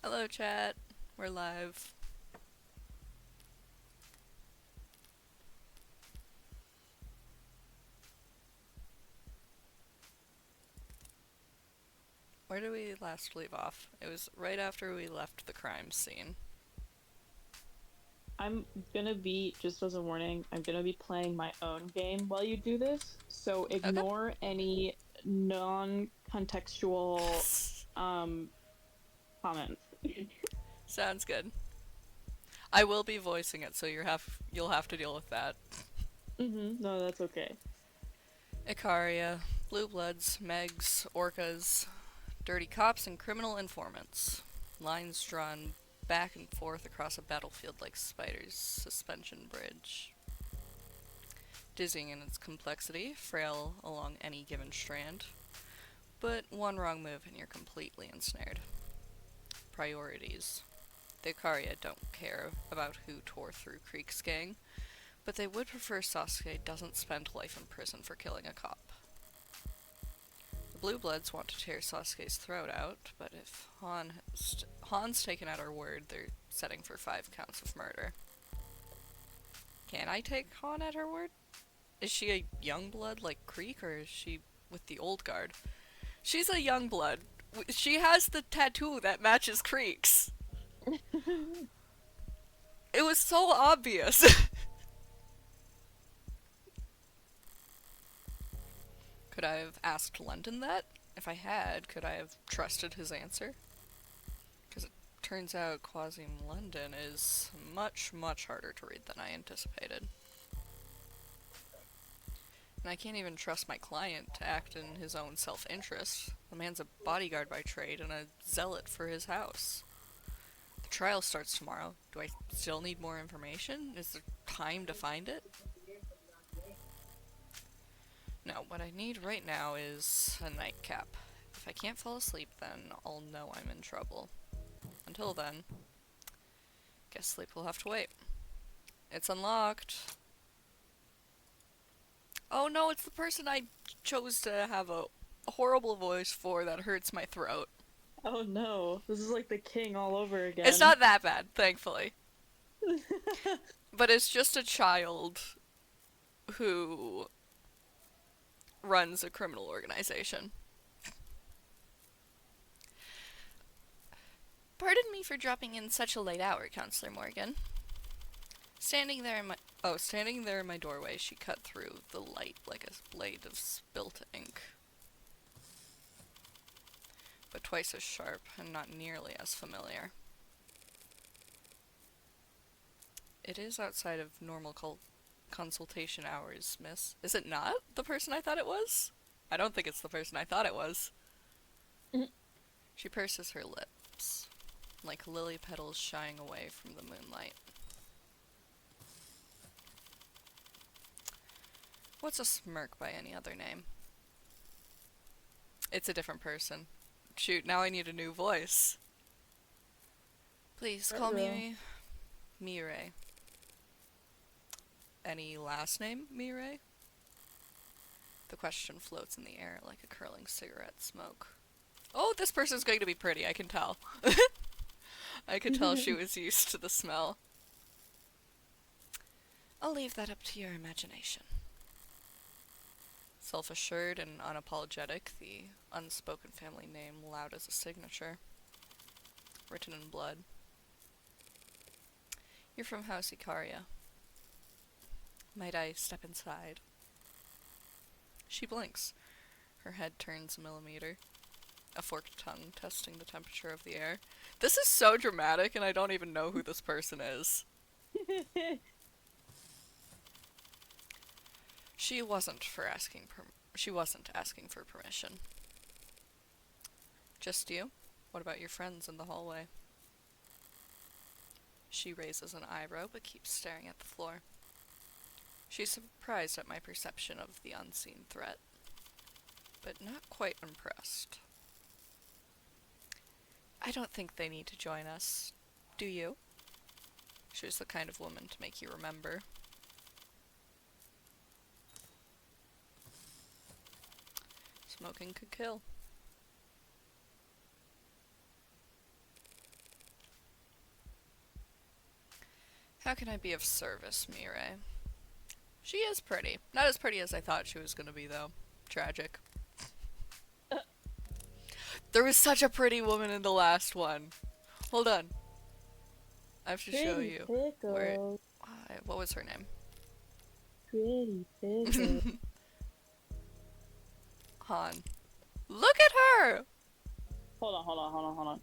Hello, chat. We're live. Where did we last leave off? It was right after we left the crime scene. I'm gonna be, just as a warning, I'm gonna be playing my own game while you do this, so Okay. ignore any non-contextual um comments. Sounds good. I will be voicing it, so you'll have to deal with that. No, that's okay. Icaria, Blue Bloods, Megs, Orcas, dirty cops, and criminal informants. Lines drawn back and forth across a battlefield like spiders' suspension bridge. Dizzying in its complexity, frail along any given strand. But one wrong move and you're completely ensnared. Priorities. The Ikaria don't care about who tore through Creek's gang, but they would prefer Sasuke doesn't spend life in prison for killing a cop. The Blue Bloods want to tear Sasuke's throat out, but if Han's taken at her word, they're setting for 5 counts of murder. Can I take Han at her word? Is she a young blood like Creek, or is she with the old guard? She's a young blood. She has the tattoo that matches Creek's. It was so obvious. Could I have asked London that? If I had, could I have trusted his answer? Because it turns out Quasim London is much, much harder to read than I anticipated. And I can't even trust my client to act in his own self-interest. The man's a bodyguard by trade and a zealot for his house. The trial starts tomorrow. Do I still need more information? Is there time to find it? No, what I need right now is a nightcap. If I can't fall asleep, then I'll know I'm in trouble. Until then, guess sleep will have to wait. It's unlocked. Oh no, it's the person I chose to have a horrible voice for that hurts my throat. Oh no, this is like the king all over It's again. not that bad, thankfully. But it's just a child who runs a criminal organization. Pardon me for dropping in such a late hour, Counselor Morgan. Standing there in my doorway, she cut through the light like a blade of spilt ink. But twice as sharp and not nearly as familiar. It is outside of normal consultation hours, miss. Is it not the person I thought it was? I don't think it's the person I thought it was. She purses her lips, like lily petals shying away from the moonlight. What's a smirk by any other name? It's a different person. Shoot, now I need a new voice. Please call Ruh-roh. me Mirei. Any last name, Mirei? The question floats in the air like a curling cigarette smoke. Oh, this person's going to be pretty, I can tell. I could tell she was used to the smell. I'll leave that up to your imagination. Self-assured and unapologetic, the unspoken family name loud as a signature. Written in blood. You're from House Icaria. Might I step inside? She blinks. Her head turns a millimeter. A forked tongue testing the temperature of the air. This is so dramatic and I don't even know who this person is. She wasn't asking for permission. Just you? What about your friends in the hallway? She raises an eyebrow but keeps staring at the floor. She's surprised at my perception of the unseen threat, but not quite impressed. I don't think they need to join us. Do you? She's the kind of woman to make you remember. Smoking could kill. How can I be of service, Mirai? She is pretty. Not as pretty as I thought she was gonna be, though. Tragic. There was such a pretty woman in the last one. Hold on. I have to show Pretty you. Where? pickle. What was her name? Pretty pickle. Han. Look at her! Hold on.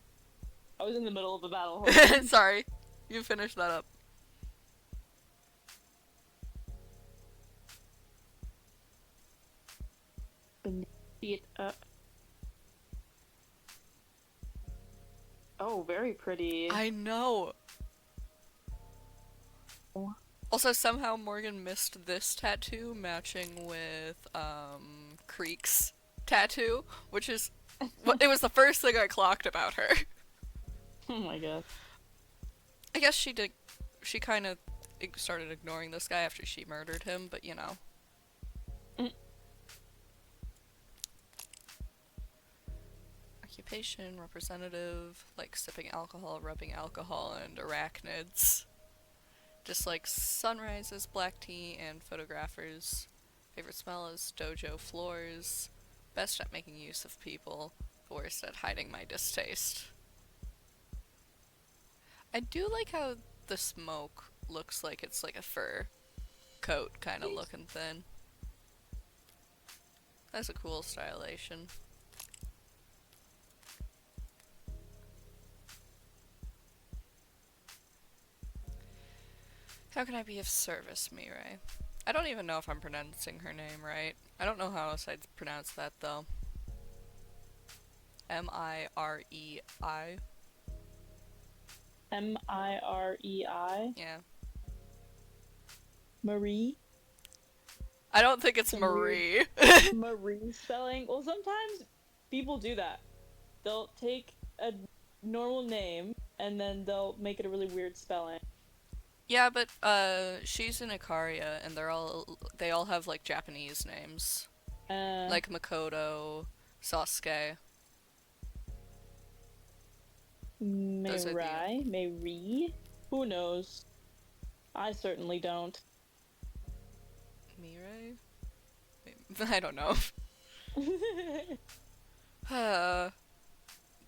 I was in the middle of a battle. Sorry. You finished that up. See it up. Oh, very pretty. I know. Oh. Also, somehow Morgan missed this tattoo matching with, Creek's tattoo, which is... it was the first thing I clocked about her. Oh my god. I guess she did... She kind of started ignoring this guy after she murdered him, but you know. Occupation, representative, like sipping alcohol, rubbing alcohol, and arachnids. Just like sunrises, black tea, and photographers. Favorite smell is dojo floors. Best at making use of people. Worst at hiding my distaste. I do like how the smoke looks like it's like a fur coat kind of looking thing. That's a cool stylization. How can I be of service, Mirai? I don't even know if I'm pronouncing her name right. I don't know how else I'd pronounce that, though. M-I-R-E-I? Mirei? Yeah. Marie? I don't think it's Some Marie. Marie spelling? Well, sometimes people do that. They'll take a normal name and then they'll make it a really weird spelling. Yeah, but, she's in Ikaria, and they all have, like, Japanese names. Like Makoto, Sasuke. Those are the- Mirai? Marie? Who knows? I certainly don't. Mirai? I don't know.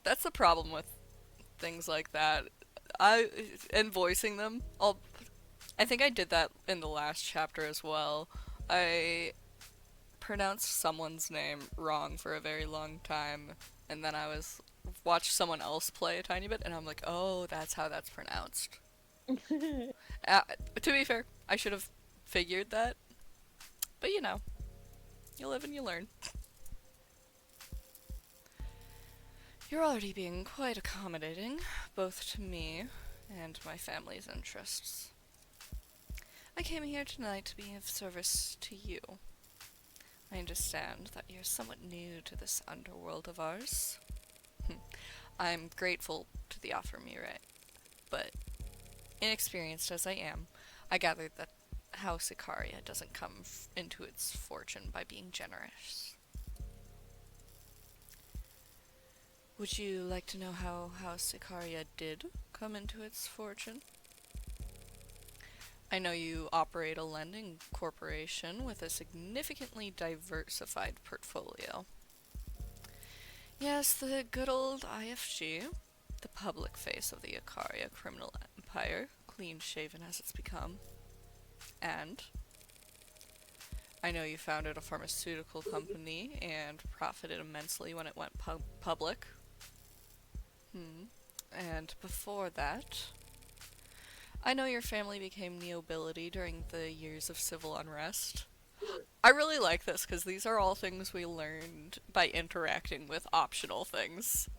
That's the problem with things like that. And voicing them, I think I did that in the last chapter as well. I pronounced someone's name wrong for a very long time, and then watched someone else play a tiny bit, and I'm like, oh, that's how that's pronounced. To be fair, I should have figured that, but you know, you live and you learn. You're already being quite accommodating, both to me and my family's interests. I came here tonight to be of service to you. I understand that you're somewhat new to this underworld of ours. I'm grateful to the offer, Mirai, but inexperienced as I am, I gathered that House Ikaria doesn't come into its fortune by being generous. Would you like to know how House Ikaria did come into its fortune? I know you operate a lending corporation with a significantly diversified portfolio. Yes, the good old IFG, the public face of the Ikaria criminal empire, clean-shaven as it's become. And I know you founded a pharmaceutical company and profited immensely when it went public. And before that, I know your family became nobility during the years of civil unrest. I really like this because these are all things we learned by interacting with optional things.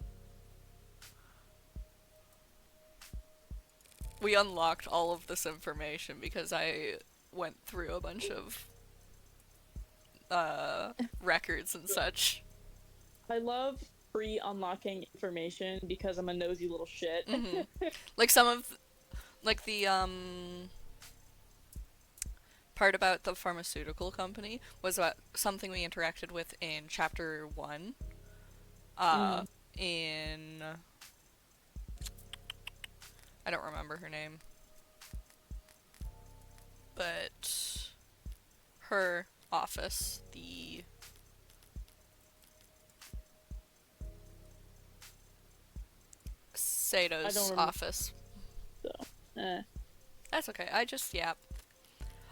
We unlocked all of this information because I went through a bunch of records and such. I love free unlocking information because I'm a nosy little shit. Like some of, like the part about the pharmaceutical company was about something we interacted with in chapter 1. In... I don't remember her name. but her office, the I don't Sato's remember. office. So, eh. That's okay. I just yap.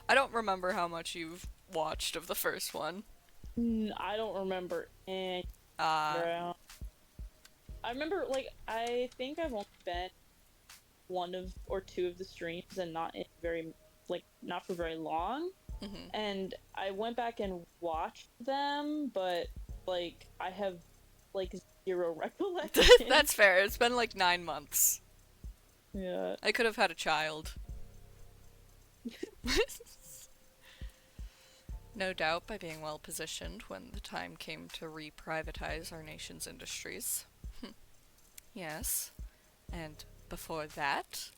I don't remember how much you've watched of the first one. I don't remember any. Uh, Bro. I remember, like, I think I've only been one of or two of the streams and not in very, like, not for very long. mhm. And I went back and watched them, but, like, I have, like, zero recollection. That's fair. It's been like 9 months. Yeah. I could have had a child. No doubt by being well positioned when the time came to re-privatize our nation's industries. Yes. And before that,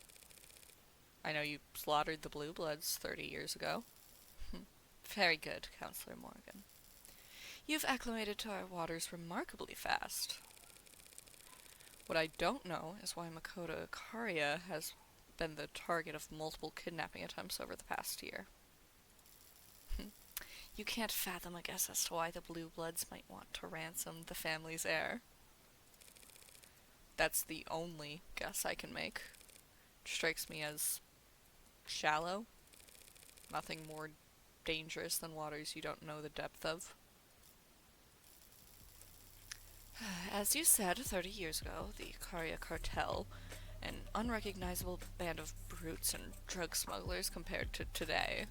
I know you slaughtered the Blue Bloods 30 years ago. Very good, Counselor Morgan. You've acclimated to our waters remarkably fast. What I don't know is why Makoto Ikaria has been the target of multiple kidnapping attempts over the past year. You can't fathom a guess as to why the Blue Bloods might want to ransom the family's heir. That's the only guess I can make. It strikes me as shallow. Nothing more dangerous than waters you don't know the depth of. As you said 30 years ago, the Ikaria cartel, an unrecognizable band of brutes and drug smugglers compared to today,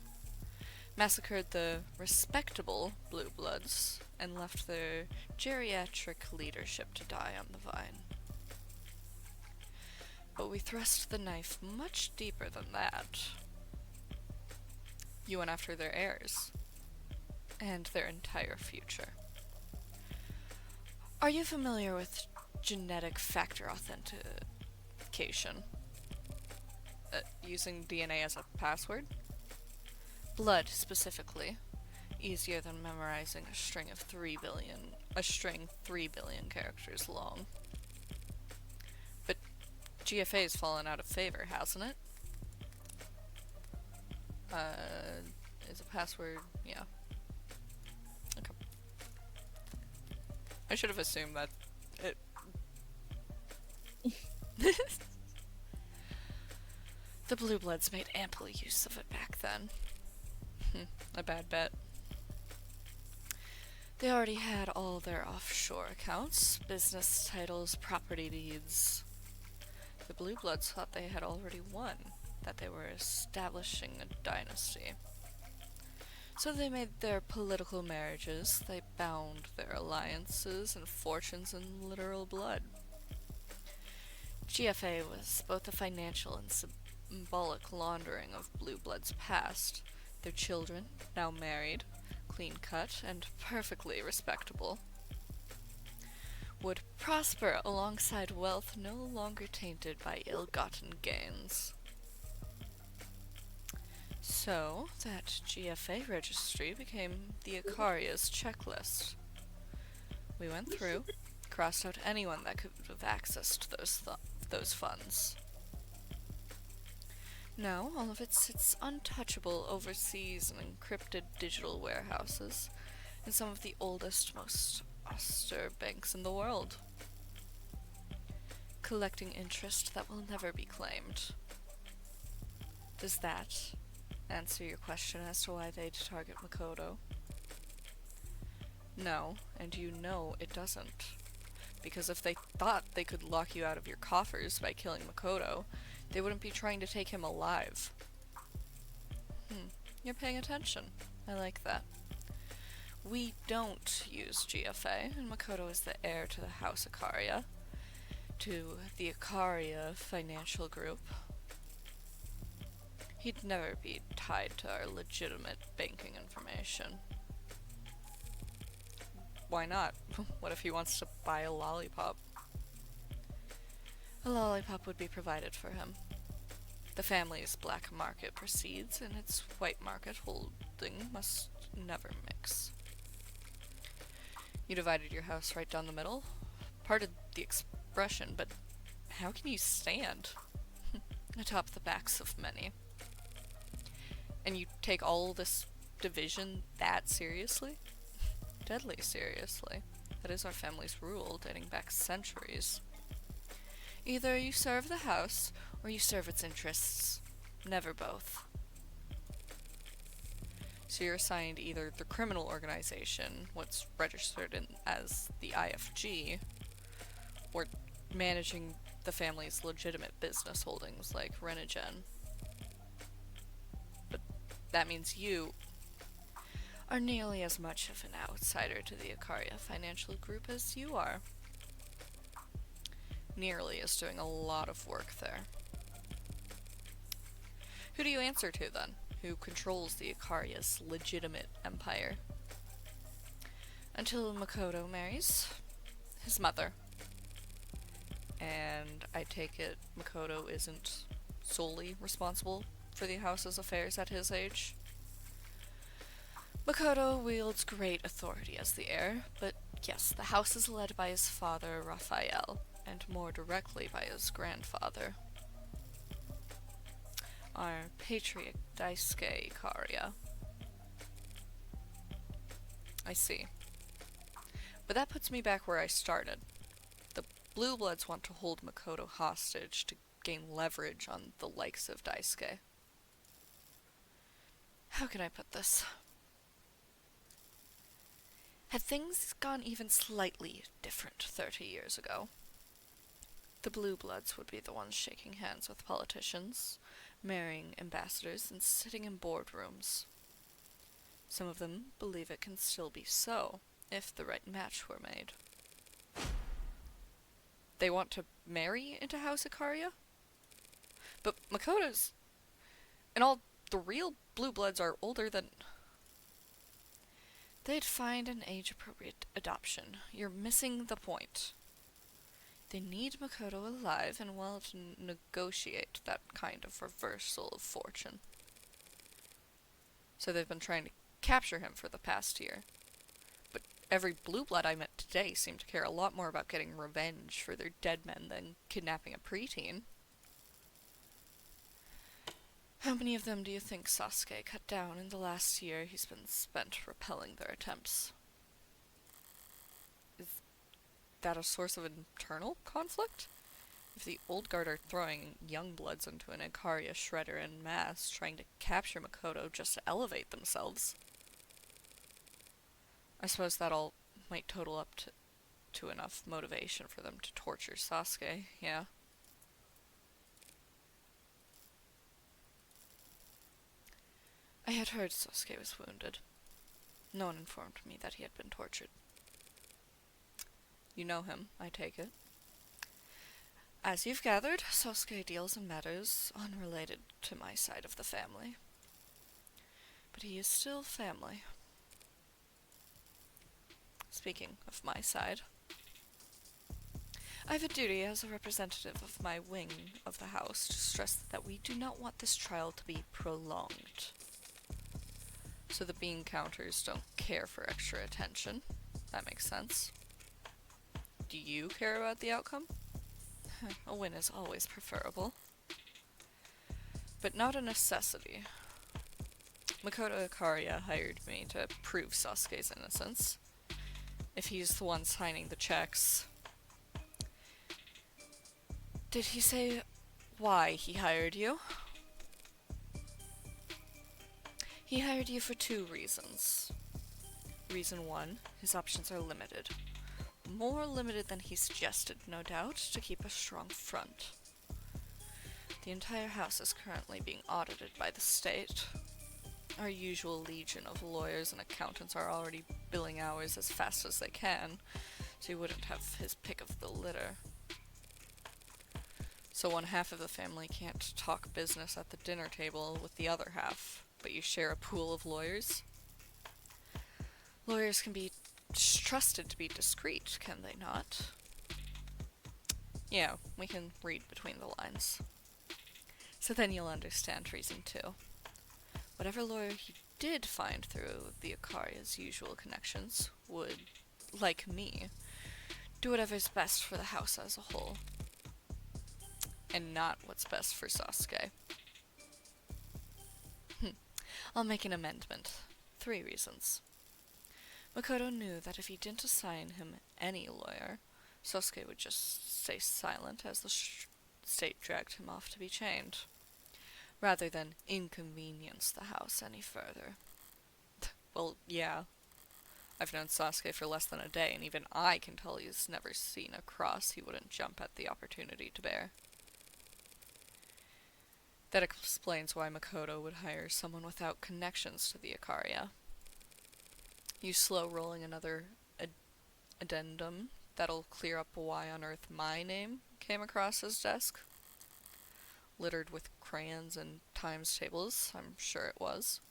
massacred the respectable Blue Bloods and left their geriatric leadership to die on the vine. But we thrust the knife much deeper than that. You went after their heirs, and their entire future. Are you familiar with genetic factor authentication? Using DNA as a password? Blood, specifically. Easier than memorizing a string 3 billion characters long. But GFA's fallen out of favor, hasn't it? Is a password, yeah. Okay. I should have assumed that it... The Blue Bloods made ample use of it back then. A bad bet. They already had all their offshore accounts, business titles, property deeds. The Blue Bloods thought they had already won, that they were establishing a dynasty. So they made their political marriages, they bound their alliances and fortunes in literal blood. GFA was both a financial and symbolic laundering of Blue Blood's past. Their children, now married, clean-cut, and perfectly respectable, would prosper alongside wealth no longer tainted by ill-gotten gains. So, that GFA registry became the Ikaria's checklist. We went through, crossed out anyone that could have access to those funds. Now, all of it sits untouchable overseas in encrypted digital warehouses in some of the oldest, most austere banks in the world, collecting interest that will never be claimed. Does that answer your question as to why they'd target Makoto? No, and you know it doesn't. Because if they thought they could lock you out of your coffers by killing Makoto, they wouldn't be trying to take him alive. You're paying attention. I like that. We don't use GFA, and Makoto is the heir to the House Ikaria, to the Ikaria financial group. He'd never be tied to our legitimate banking information. Why not? What if he wants to buy a lollipop? A lollipop would be provided for him. The family's black market proceeds, and its white market holding must never mix. You divided your house right down the middle? Pardon the expression, but how can you stand atop the backs of many? And you take all this division that seriously? Deadly seriously. That is our family's rule, dating back centuries. Either you serve the house, or you serve its interests. Never both. So you're assigned either the criminal organization, what's registered as the IFG, or managing the family's legitimate business holdings like Renogen. But that means you are nearly as much of an outsider to the Ikaria financial group as you are. Nearly is doing a lot of work there. Who do you answer to then? Who controls the Ikaria's legitimate empire? Until Makoto marries his mother. And I take it Makoto isn't solely responsible for the house's affairs at his age. Makoto wields great authority as the heir, but yes, the house is led by his father, Raphael, and more directly by his grandfather, our patriarch Daisuke Ikaria. I see. But that puts me back where I started. The Blue Bloods want to hold Makoto hostage to gain leverage on the likes of Daisuke. How can I put this? Had things gone even slightly different 30 years ago, the Blue Bloods would be the ones shaking hands with politicians, marrying ambassadors, and sitting in boardrooms. Some of them believe it can still be so, if the right match were made. They want to marry into House Ikaria? But Makoto's... and all the real Blue Bloods are older than... They'd find an age-appropriate adoption. You're missing the point. They need Makoto alive and well to negotiate that kind of reversal of fortune. So they've been trying to capture him for the past year. But every Blue Blood I met today seemed to care a lot more about getting revenge for their dead men than kidnapping a preteen. How many of them do you think Sasuke cut down in the last year he's been spent repelling their attempts? Is that a source of internal conflict? If the old guard are throwing young bloods into an Ikaria shredder en masse, trying to capture Makoto just to elevate themselves, I suppose that all might total up to enough motivation for them to torture Sasuke, yeah? I had heard Sasuke was wounded. No one informed me that he had been tortured. You know him, I take it. As you've gathered, Sasuke deals in matters unrelated to my side of the family. But he is still family. Speaking of my side, I have a duty as a representative of my wing of the house to stress that we do not want this trial to be prolonged. So the bean counters don't care for extra attention. That makes sense. Do you care about the outcome? A win is always preferable. But not a necessity. Makoto Ikaria hired me to prove Sasuke's innocence. If he's the one signing the checks. Did he say why he hired you? He hired you for 2 reasons. Reason 1, his options are limited. More limited than he suggested, no doubt, to keep a strong front. The entire house is currently being audited by the state. Our usual legion of lawyers and accountants are already billing hours as fast as they can, so he wouldn't have his pick of the litter. So one half of the family can't talk business at the dinner table with the other half, but you share a pool of lawyers? Lawyers can be trusted to be discreet, can they not? Yeah, we can read between the lines. So then you'll understand reason 2. Whatever lawyer he did find through the Ikaria's usual connections would, like me, do whatever's best for the house as a whole. And not what's best for Sasuke. I'll make an amendment. 3 reasons. Makoto knew that if he didn't assign him any lawyer, Sosuke would just stay silent as the state dragged him off to be chained, rather than inconvenience the house any further. Well, yeah. I've known Sasuke for less than a day, and even I can tell he's never seen a cross he wouldn't jump at the opportunity to bear. That explains why Makoto would hire someone without connections to the Ikaria. You slow-rolling another addendum that'll clear up why on earth my name came across his desk? Littered with crayons and times tables, I'm sure it was.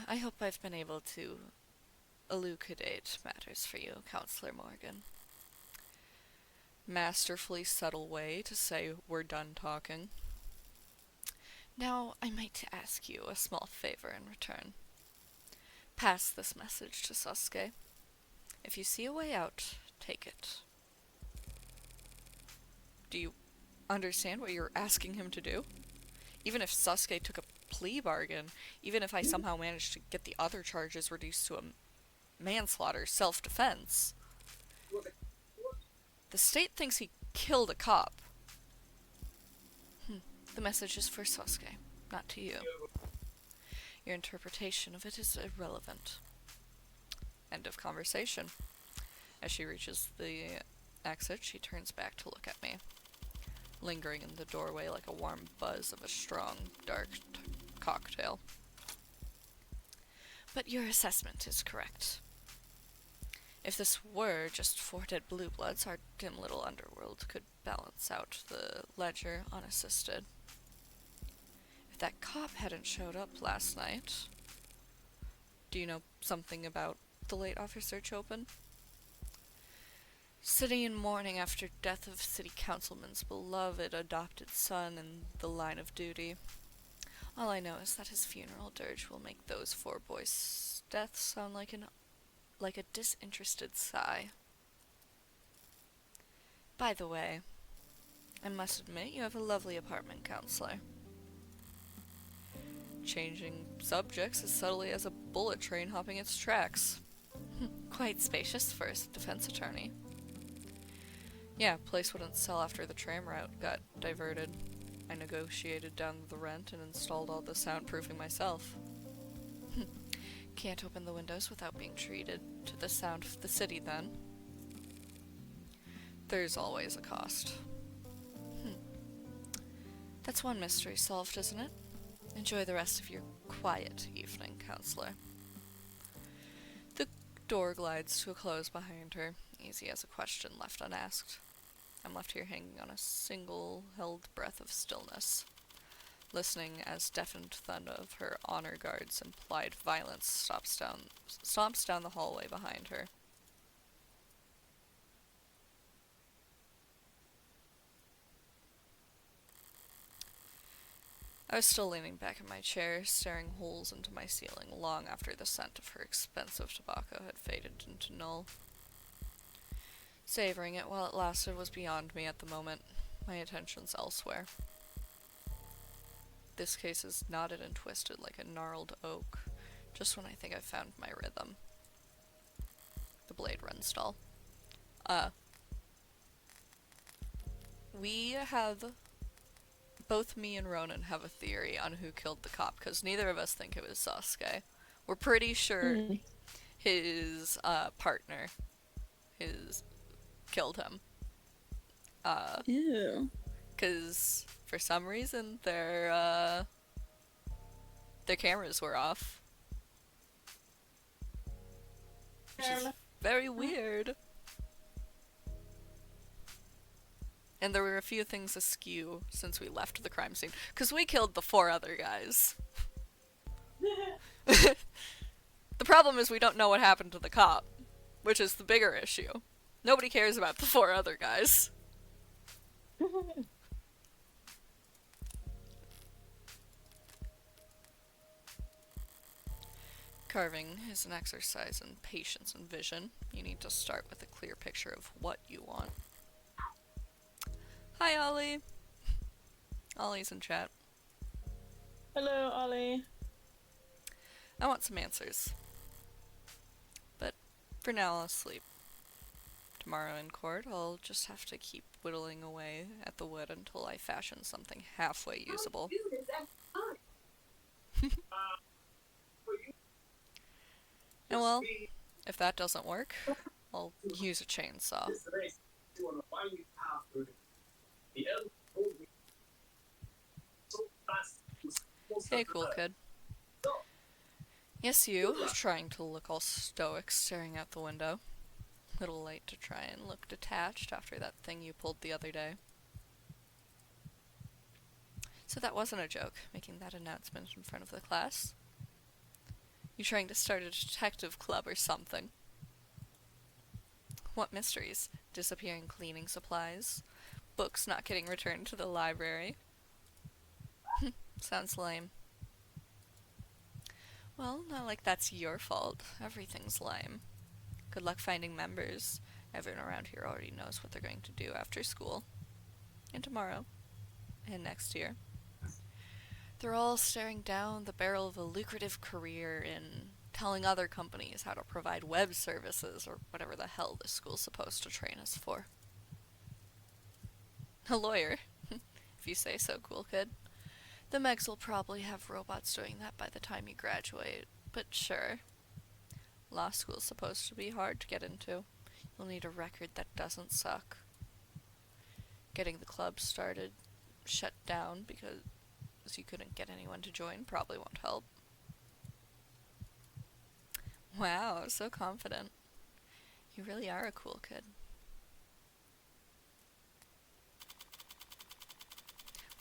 I hope I've been able to elucidate matters for you, Counselor Morgan. Masterfully subtle way to say we're done talking. Now I might ask you a small favor in return. Pass this message to Sasuke. If you see a way out, take it. Do you understand what you're asking him to do? Even if Sasuke took a plea bargain, even if I somehow managed to get the other charges reduced to a manslaughter, self-defense, the state thinks he killed a cop. The message is for Sasuke, not to you. Your interpretation of it is irrelevant. End of conversation. As she reaches the exit, she turns back to look at me, lingering in the doorway like a warm buzz of a strong, dark cocktail. But your assessment is correct. If this were just 4 dead blue bloods, our dim little underworld could balance out the ledger unassisted. If that cop hadn't showed up last night... Do you know something about the late Officer Chopin? Sitting in mourning after death of city councilman's beloved adopted son in the line of duty. All I know is that his funeral dirge will make those 4 boys' deaths sound like a disinterested sigh. By the way, I must admit you have a lovely apartment, Counselor. Changing subjects as subtly as a bullet train hopping its tracks. Quite spacious for a defense attorney. Yeah, place wouldn't sell after the tram route got diverted. I negotiated down the rent and installed all the soundproofing myself. Can't open the windows without being treated to the sound of the city, then. There's always a cost. That's one mystery solved, isn't it? Enjoy the rest of your quiet evening, Counselor. The door glides to a close behind her, easy as a question left unasked. I'm left here hanging on a single held breath of stillness, listening as deafened thunder of her honor guard's implied violence stomps down the hallway behind her. I was still leaning back in my chair, staring holes into my ceiling long after the scent of her expensive tobacco had faded into null. Savoring it while it lasted was beyond me at the moment, my attentions elsewhere. This case is knotted and twisted like a gnarled oak, just when I think I've found my rhythm. The blade Renstall. We have... Both me and Ronan have a theory on who killed the cop, because neither of us think it was Sasuke. We're pretty sure his partner killed him. Ew. Because for some reason their cameras were off. Which is very weird. And there were a few things askew since we left the crime scene. Because we killed the 4 other guys. The problem is we don't know what happened to the cop, which is the bigger issue. Nobody cares about the 4 other guys. Carving is an exercise in patience and vision. You need to start with a clear picture of what you want. Hi, Ollie. Ollie's in chat. Hello, Ollie. I want some answers. But for now, I'll sleep. Tomorrow in court, I'll just have to keep whittling away at the wood until I fashion something halfway usable. And well, if that doesn't work, I'll use a chainsaw. Hey, cool kid. Yes, you, trying to look all stoic staring out the window. Little late to try and look detached after that thing you pulled the other day. So that wasn't a joke, making that announcement in front of the class? You trying to start a detective club or something? What mysteries? Disappearing cleaning supplies? Books not getting returned to the library? Sounds lame. Well, not like that's your fault. Everything's lame. Good luck finding members. Everyone around here already knows what they're going to do after school. And tomorrow. And next year. They're all staring down the barrel of a lucrative career in telling other companies how to provide web services or whatever the hell this school's supposed to train us for. A lawyer, if you say so, cool kid. The Megs will probably have robots doing that by the time you graduate, but sure. Law school's supposed to be hard to get into. You'll need a record that doesn't suck. Getting the club started, shut down because you couldn't get anyone to join probably won't help. Wow, so confident. You really are a cool kid.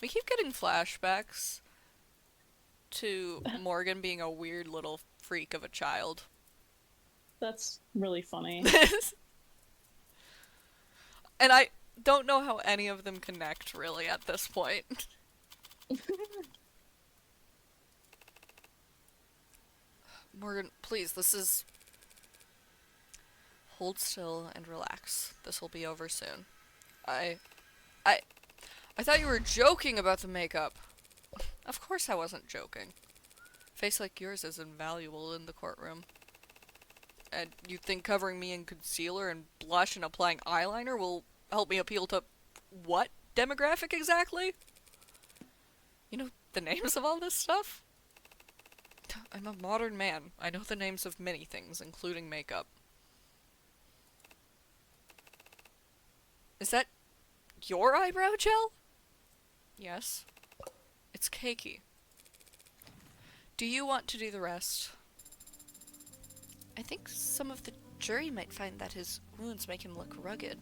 We keep getting flashbacks to Morgan being a weird little freak of a child. That's really funny. And I don't know how any of them connect, really, at this point. Morgan, please, this is... Hold still and relax. This will be over soon. I thought you were joking about the makeup. Of course I wasn't joking. A face like yours is invaluable in the courtroom. And you think covering me in concealer and blush and applying eyeliner will help me appeal to what demographic exactly? You know the names of all this stuff? I'm a modern man. I know the names of many things, including makeup. Is that your eyebrow gel? Yes. It's cakey. Do you want to do the rest? I think some of the jury might find that his wounds make him look rugged.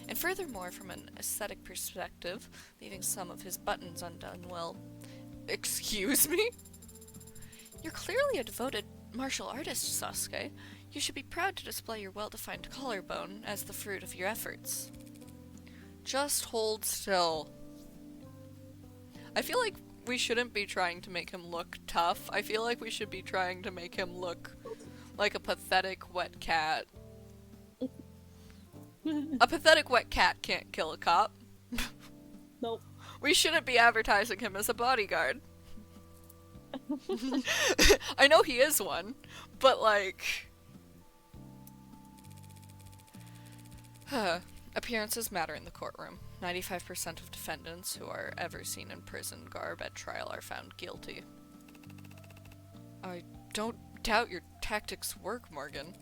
And furthermore, from an aesthetic perspective, leaving some of his buttons undone will... Excuse me? You're clearly a devoted martial artist, Sasuke. You should be proud to display your well-defined collarbone as the fruit of your efforts. Just hold still. I feel like we shouldn't be trying to make him look tough. I feel like we should be trying to make him look like a pathetic wet cat. A pathetic wet cat can't kill a cop. Nope. We shouldn't be advertising him as a bodyguard. I know he is one, but like... Appearances matter in the courtroom. 95% of defendants who are ever seen in prison garb at trial are found guilty. I don't doubt your tactics work, Morgan.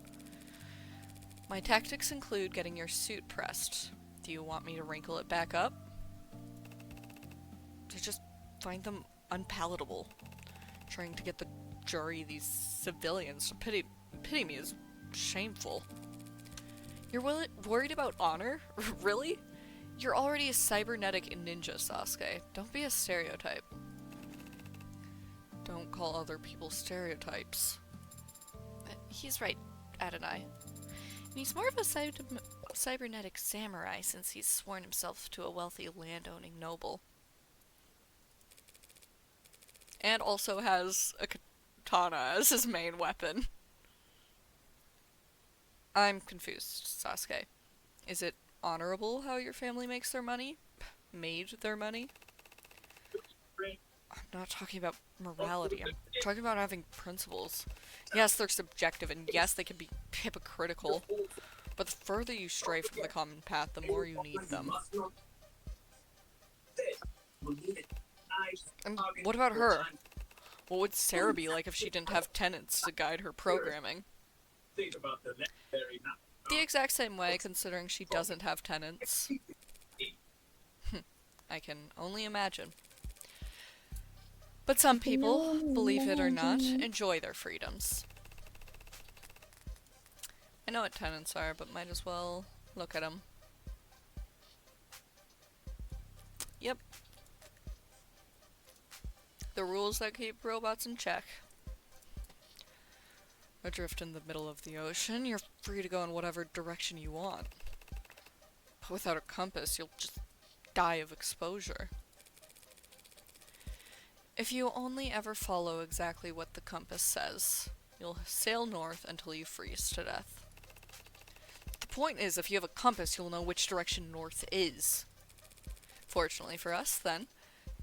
My tactics include getting your suit pressed. Do you want me to wrinkle it back up? To just find them unpalatable. Trying to get the jury, these civilians, to pity me is shameful. You're worried about honor? Really? You're already a cybernetic ninja, Sasuke. Don't be a stereotype. Don't call other people stereotypes. He's right, Adonai. And he's more of a cybernetic samurai since he's sworn himself to a wealthy landowning noble. And also has a katana as his main weapon. I'm confused, Sasuke. Is it honorable how your family makes their money? Made their money? I'm not talking about morality. I'm talking about having principles. Yes, they're subjective, and yes, they can be hypocritical. But the further you stray from the common path, the more you need them. And what about her? What would Sarah be like if she didn't have tenets to guide her programming? The exact same way, considering she doesn't have tenets. I can only imagine. But some people, believe it or not, enjoy their freedoms. I know what tenets are, but might as well look at them. Yep. The rules that keep robots in check. Adrift in the middle of the ocean, you're free to go in whatever direction you want. But without a compass, you'll just die of exposure. If you only ever follow exactly what the compass says, you'll sail north until you freeze to death. The point is, if you have a compass, you'll know which direction north is. Fortunately for us, then,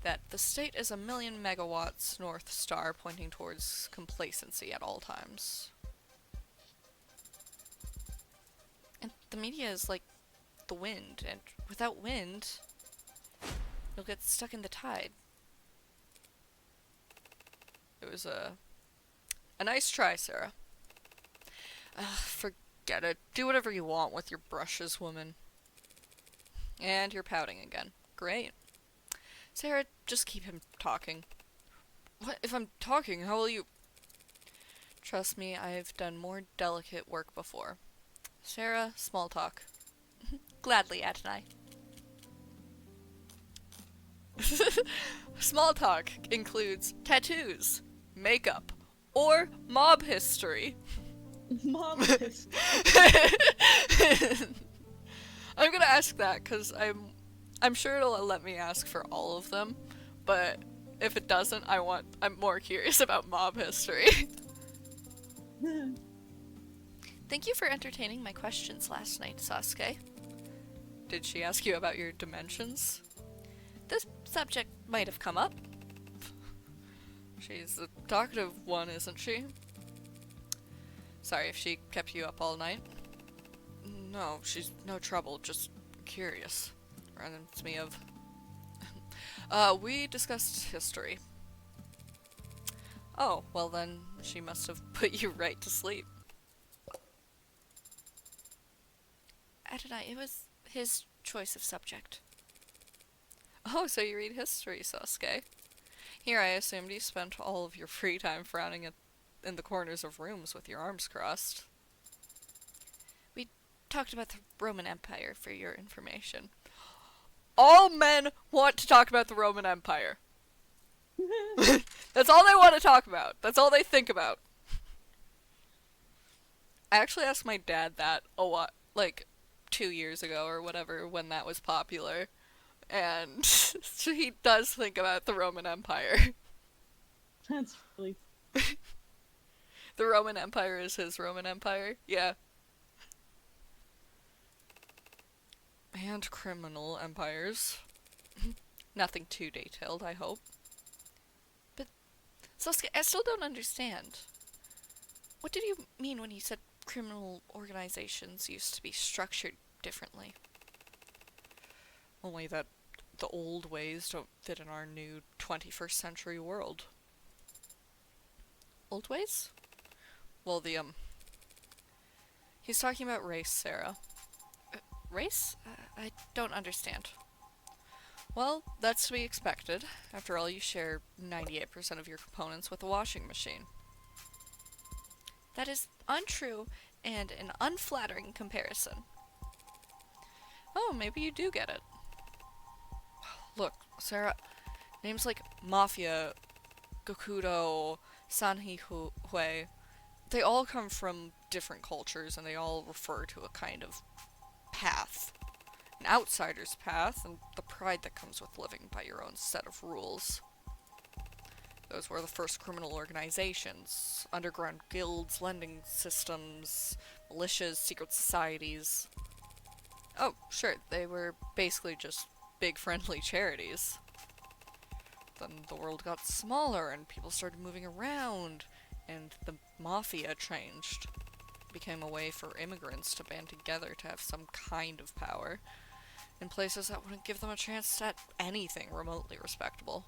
that the state is a 1,000,000 megawatts north star pointing towards complacency at all times. And the media is like the wind, and without wind, you'll get stuck in the tide. It was a nice try, Sarah. Forget it. Do whatever you want with your brushes, woman. And you're pouting again. Great. Sarah, just keep him talking. What? If I'm talking, how will you... Trust me, I've done more delicate work before. Sarah, small talk. Gladly, Adonai. Small talk includes tattoos, makeup, or mob history. Mob history. I'm gonna ask that because I'm sure it'll let me ask for all of them, but if it doesn't, I'm more curious about mob history. Thank you for entertaining my questions last night, Sasuke. Did she ask you about your dimensions? This subject might have come up. She's a talkative one, isn't she? Sorry if she kept you up all night. No, she's no trouble, just curious. Reminds me of... we discussed history. Oh, well then, she must have put you right to sleep. Adonai, it was his choice of subject. Oh, so you read history, Sasuke. Here, I assumed you spent all of your free time frowning in the corners of rooms with your arms crossed. We talked about the Roman Empire for your information. All men want to talk about the Roman Empire. That's all they want to talk about. That's all they think about. I actually asked my dad that a lot, like 2 years ago or whatever, when that was popular. And he does think about the Roman Empire. That's really... The Roman Empire is his Roman Empire? Yeah. And criminal empires. Nothing too detailed, I hope. But, Sasuke, I still don't understand. What did you mean when you said criminal organizations used to be structured differently? Only that the old ways don't fit in our new 21st century world. Old ways? Well, he's talking about race, Sarah. Race? I don't understand. Well, that's to be expected. After all, you share 98% of your components with a washing machine. That is untrue and an unflattering comparison. Oh, maybe you do get it. Look, Sarah, names like Mafia, Gokudo, Sanhihui, they all come from different cultures and they all refer to a kind of path. An outsider's path and the pride that comes with living by your own set of rules. Those were the first criminal organizations, underground guilds, lending systems, militias, secret societies. Oh, sure, they were basically just big friendly charities. then the world got smaller and people started moving around, and the mafia changed. It became a way for immigrants to band together to have some kind of power in places that wouldn't give them a chance at anything remotely respectable.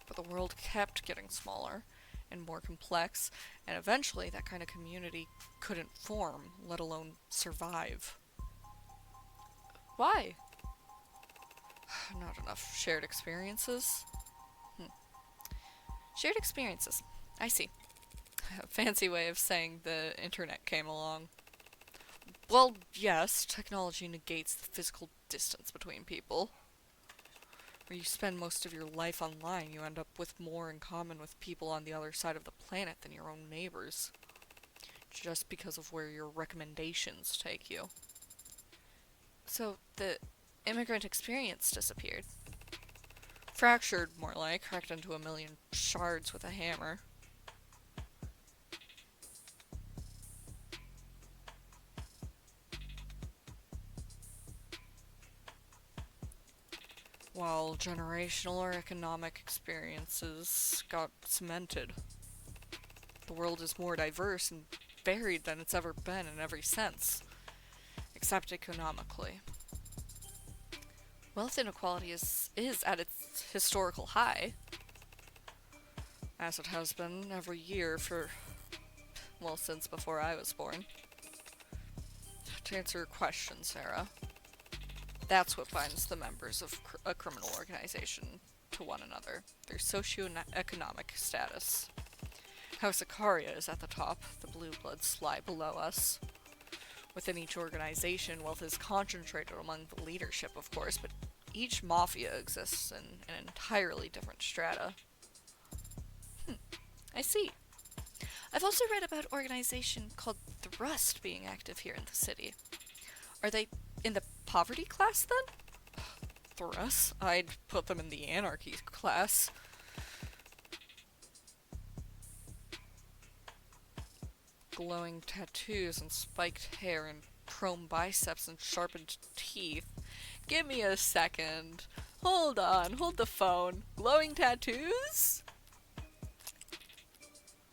But the world kept getting smaller and more complex, and eventually that kind of community couldn't form, let alone survive. Why? Not enough shared experiences? Shared experiences. I see. A fancy way of saying the internet came along. Well, yes, technology negates the physical distance between people. Where you spend most of your life online, you end up with more in common with people on the other side of the planet than your own neighbors. Just because of where your recommendations take you. So, the immigrant experience disappeared. Fractured, more like, cracked into a million shards with a hammer. While generational or economic experiences got cemented. The world is more diverse and varied than it's ever been in every sense, except economically. Wealth inequality is at its historical high, as it has been every year for, well, since before I was born. To answer your question, Sarah, that's what binds the members of a criminal organization to one another, their socioeconomic status. House Icaria is at the top, the Blue Bloods lie below us. Within each organization, wealth is concentrated among the leadership, of course, but each mafia exists in an entirely different strata. I see. I've also read about an organization called the Rust being active here in the city. Are they in the poverty class, then? The Rust? I'd put them in the anarchy class. Glowing tattoos and spiked hair and chrome biceps and sharpened teeth. Give me a second. Hold on, hold the phone. Glowing tattoos?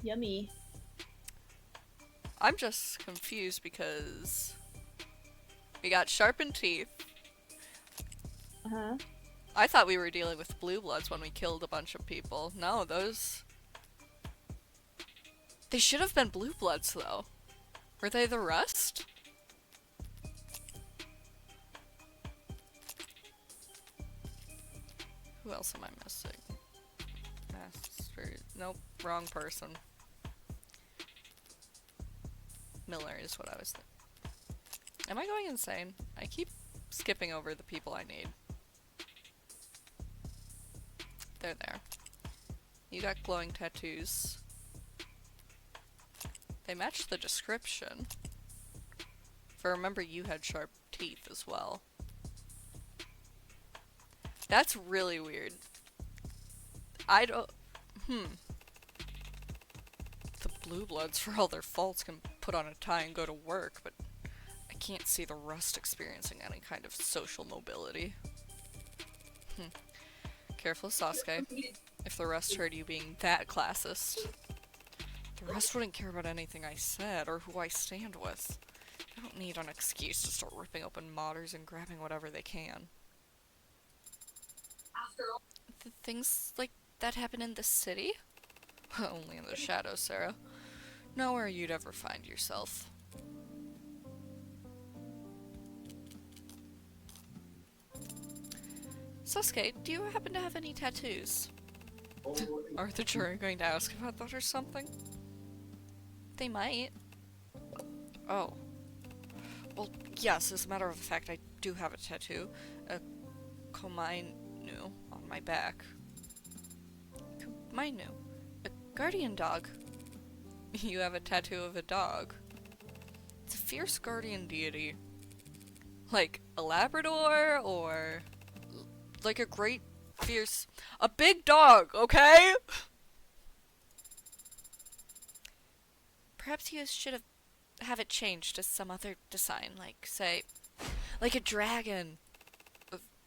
Yummy. I'm just confused because we got sharpened teeth. Uh-huh. I thought we were dealing with blue bloods when we killed a bunch of people. No, those... They should have been blue bloods, though. Were they the Rust? Who else am I missing? Master... Nope, wrong person. Miller is what I was thinking. Am I going insane? I keep skipping over the people I need. They're there. You got glowing tattoos. They match the description. If I remember, you had sharp teeth as well. That's really weird. I don't... The Blue Bloods, for all their faults, can put on a tie and go to work, but I can't see the Rust experiencing any kind of social mobility. Careful, Sasuke. If the Rust heard you being that classist. The Rust wouldn't care about anything I said, or who I stand with. I don't need an excuse to start ripping open modders and grabbing whatever they can. Things like that happen in the city? Only in the shadows, Sarah. Nowhere you'd ever find yourself. Sasuke, do you happen to have any tattoos? Are the jury going to ask about that or something? They might. Oh. Well, yes, as a matter of fact, I do have a tattoo. A Komainu on my back. Komainu. A guardian dog. You have a tattoo of a dog. It's a fierce guardian deity. Like a Labrador, or... like a great, fierce... a big dog, okay? Perhaps you should have it changed to some other design, like, say, like a dragon.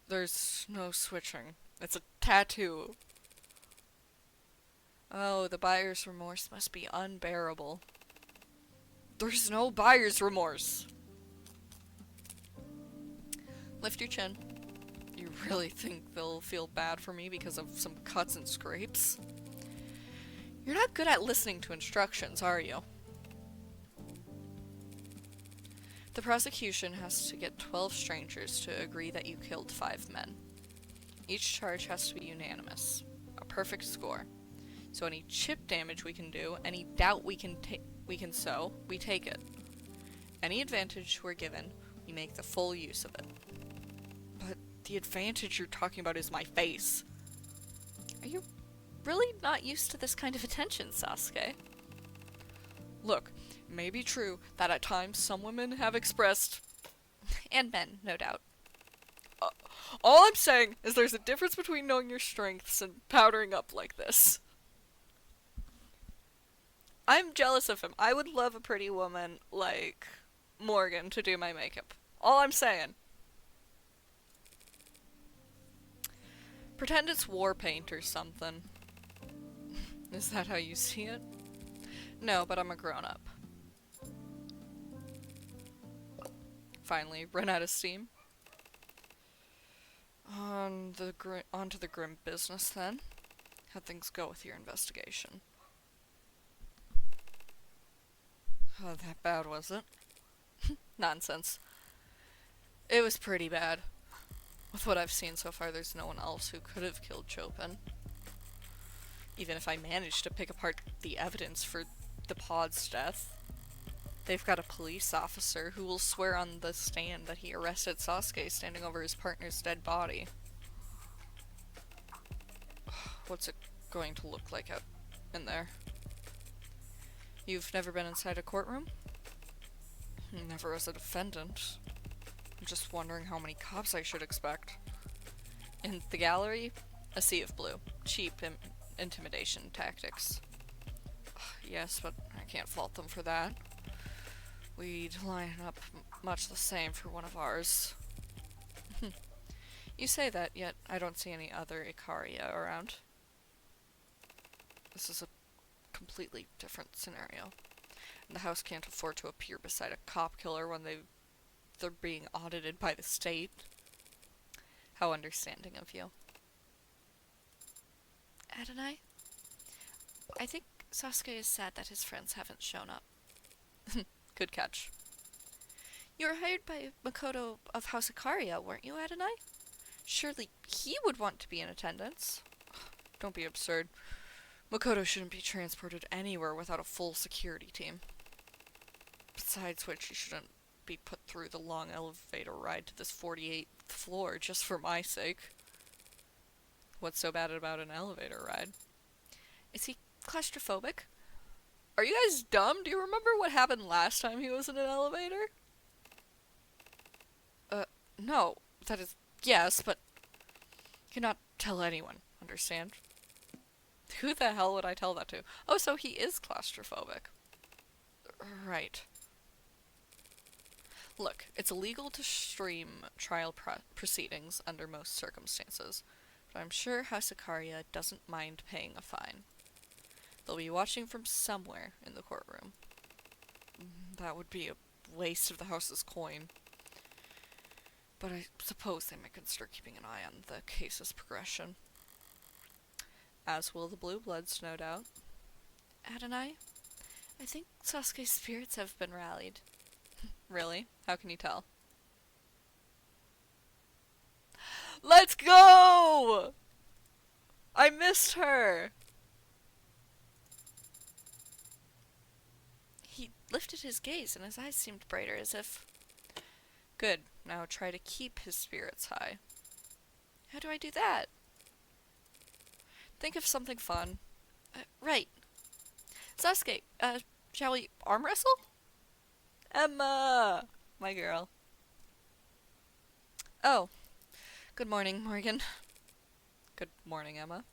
There's no switching. It's a tattoo. Oh, the buyer's remorse must be unbearable. There's no buyer's remorse. Lift your chin. You really think they'll feel bad for me because of some cuts and scrapes? You're not good at listening to instructions, are you? The prosecution has to get 12 strangers to agree that you killed 5 men. Each charge has to be unanimous. A perfect score. So any chip damage we can do, any doubt we can sow, we take it. Any advantage we're given, we make the full use of it. But the advantage you're talking about is my face. Are you really not used to this kind of attention, Sasuke? Look, it may be true that at times some women have expressed, and men, no doubt. All I'm saying is there's a difference between knowing your strengths and powdering up like this. I'm jealous of him. I would love a pretty woman like Morgan to do my makeup. All I'm saying. Pretend it's war paint or something. Is that how you see it? No, but I'm a grown-up. Finally, run out of steam. On to the grim business then. How'd things go with your investigation? Oh, that bad, was it? Nonsense. It was pretty bad. With what I've seen so far, there's no one else who could have killed Chopin. Even if I managed to pick apart the evidence for the pod's death. They've got a police officer who will swear on the stand that he arrested Sasuke standing over his partner's dead body. What's it going to look like out in there? You've never been inside a courtroom? Never as a defendant. I'm just wondering how many cops I should expect. In the gallery, a sea of blue. Cheap intimidation tactics. Yes, but I can't fault them for that. We'd line up much the same for one of ours. You say that, yet I don't see any other Icaria around. This is a completely different scenario. And the house can't afford to appear beside a cop killer when they're being audited by the state. How understanding of you. Adonai? I think Sasuke is sad that his friends haven't shown up. Good catch. You were hired by Makoto of House Ikaria, weren't you, Adonai? Surely he would want to be in attendance. Don't be absurd. Makoto shouldn't be transported anywhere without a full security team. Besides which, he shouldn't be put through the long elevator ride to this 48th floor just for my sake. What's so bad about an elevator ride? Is he claustrophobic? Are you guys dumb? Do you remember what happened last time he was in an elevator? No. That is, yes, but you cannot tell anyone, understand? Who the hell would I tell that to? Oh, so he is claustrophobic. Right. Look, it's illegal to stream trial proceedings under most circumstances, but I'm sure House Ikaria doesn't mind paying a fine. They'll be watching from somewhere in the courtroom. That would be a waste of the house's coin. But I suppose they might consider keeping an eye on the case's progression. As will the Blue Bloods, no doubt. Adonai, I think Sasuke's spirits have been rallied. Really? How can you tell? Let's go! I missed her! He lifted his gaze and his eyes seemed brighter, as if... Good. Now try to keep his spirits high. How do I do that? Think of something fun. Right. Sasuke, shall we arm wrestle? Emma! My girl. Oh. Good morning, Morgan. Good morning, Emma.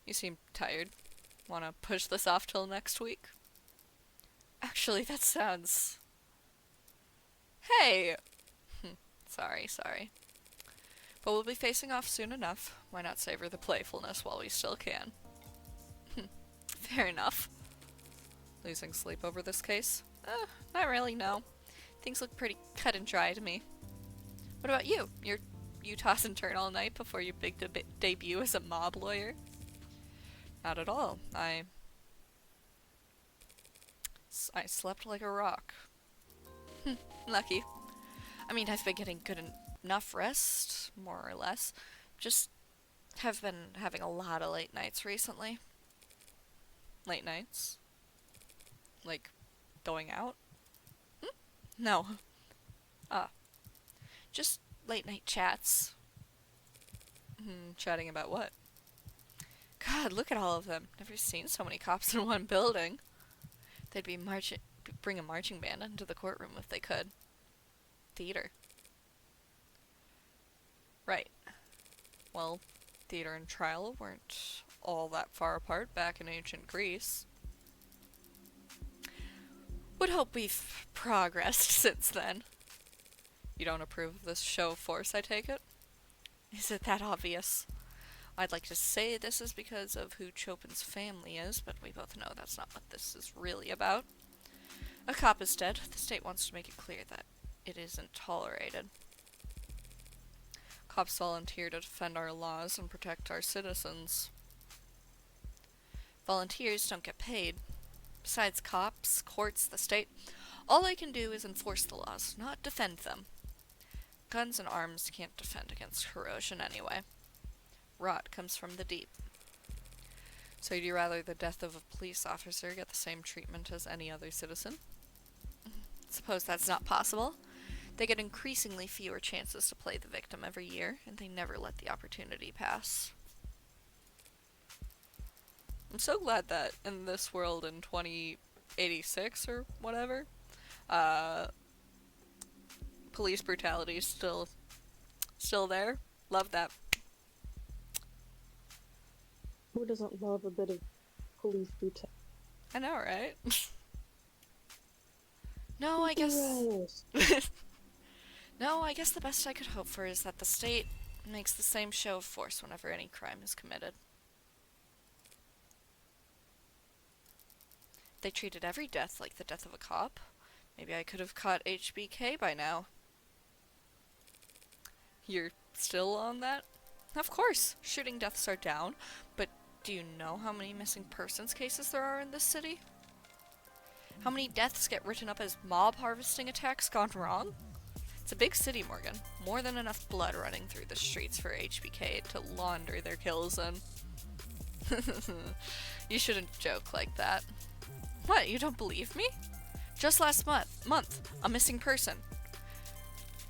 You seem tired. Wanna push this off till next week? Actually, that sounds... Hey! Sorry. But we'll be facing off soon enough. Why not savor the playfulness while we still can? Fair enough. Losing sleep over this case? Not really, no. Things look pretty cut and dry to me. What about you? You toss and turn all night before your big debut as a mob lawyer? Not at all. I slept like a rock. Lucky. I mean, I've been getting good enough rest, more or less. Just have been having a lot of late nights recently. Late nights? Like, going out? No. Just late night chats. Chatting about what? God, look at all of them. Never seen so many cops in one building. They'd bring a marching band into the courtroom if they could. Theater. Right. Well, theater and trial weren't all that far apart back in ancient Greece. Would hope we've progressed since then. You don't approve of this show of force, I take it? Is it that obvious? I'd like to say this is because of who Chopin's family is, but we both know that's not what this is really about. A cop is dead. The state wants to make it clear that it isn't tolerated. Cops volunteer to defend our laws and protect our citizens. Volunteers don't get paid. Besides cops, courts, the state, all they can do is enforce the laws, not defend them. Guns and arms can't defend against corrosion anyway. Rot comes from the deep. So you'd rather the death of a police officer get the same treatment as any other citizen? Suppose that's not possible. They get increasingly fewer chances to play the victim every year, and they never let the opportunity pass. I'm so glad that in this world in 2086 or whatever, police brutality is still there. Love that. Who doesn't love a bit of police brutality? I know, right? No, I guess... No, I guess the best I could hope for is that the state makes the same show of force whenever any crime is committed. They treated every death like the death of a cop. Maybe I could have caught HBK by now. You're still on that? Of course, shooting deaths are down, but do you know how many missing persons cases there are in this city? How many deaths get written up as mob harvesting attacks gone wrong? It's a big city, Morgan. More than enough blood running through the streets for HBK to launder their kills in. You shouldn't joke like that. What, you don't believe me? Just last month, a missing person.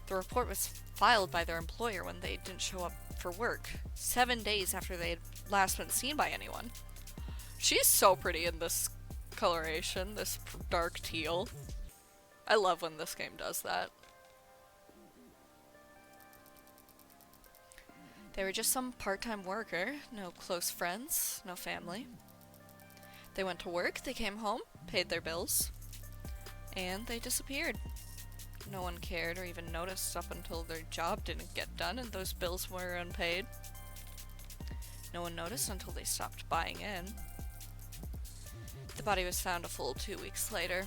The report was filed by their employer when they didn't show up for work, 7 days after they had last been seen by anyone. She's so pretty in this coloration, this dark teal. I love when this game does that. They were just some part-time worker, no close friends, no family. They went to work, they came home, paid their bills, and they disappeared. No one cared or even noticed up until their job didn't get done and those bills were unpaid. No one noticed until they stopped buying in. The body was found a full 2 weeks later.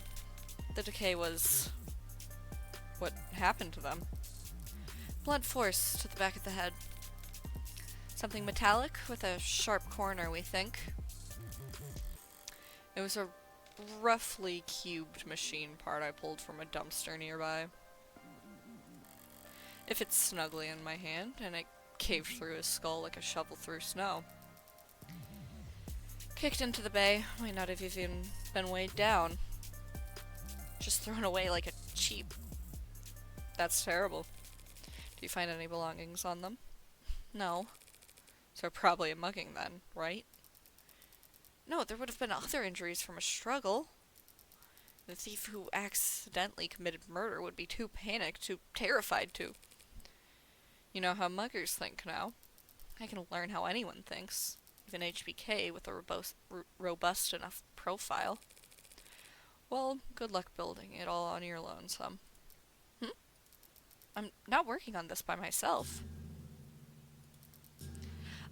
The decay was what happened to them. Blunt force to the back of the head. Something metallic with a sharp corner, we think. It was a roughly cubed machine part I pulled from a dumpster nearby. It fits snugly in my hand, and it caved through his skull like a shovel through snow. Kicked into the bay, might not have even been weighed down. Just thrown away like a cheap. That's terrible. Do you find any belongings on them? No. So probably a mugging then, right? No, there would have been other injuries from a struggle. The thief who accidentally committed murder would be too panicked, too terrified to. You know how muggers think now. I can learn how anyone thinks, even HBK with a robust enough profile. Well, good luck building it all on your lonesome. I'm not working on this by myself.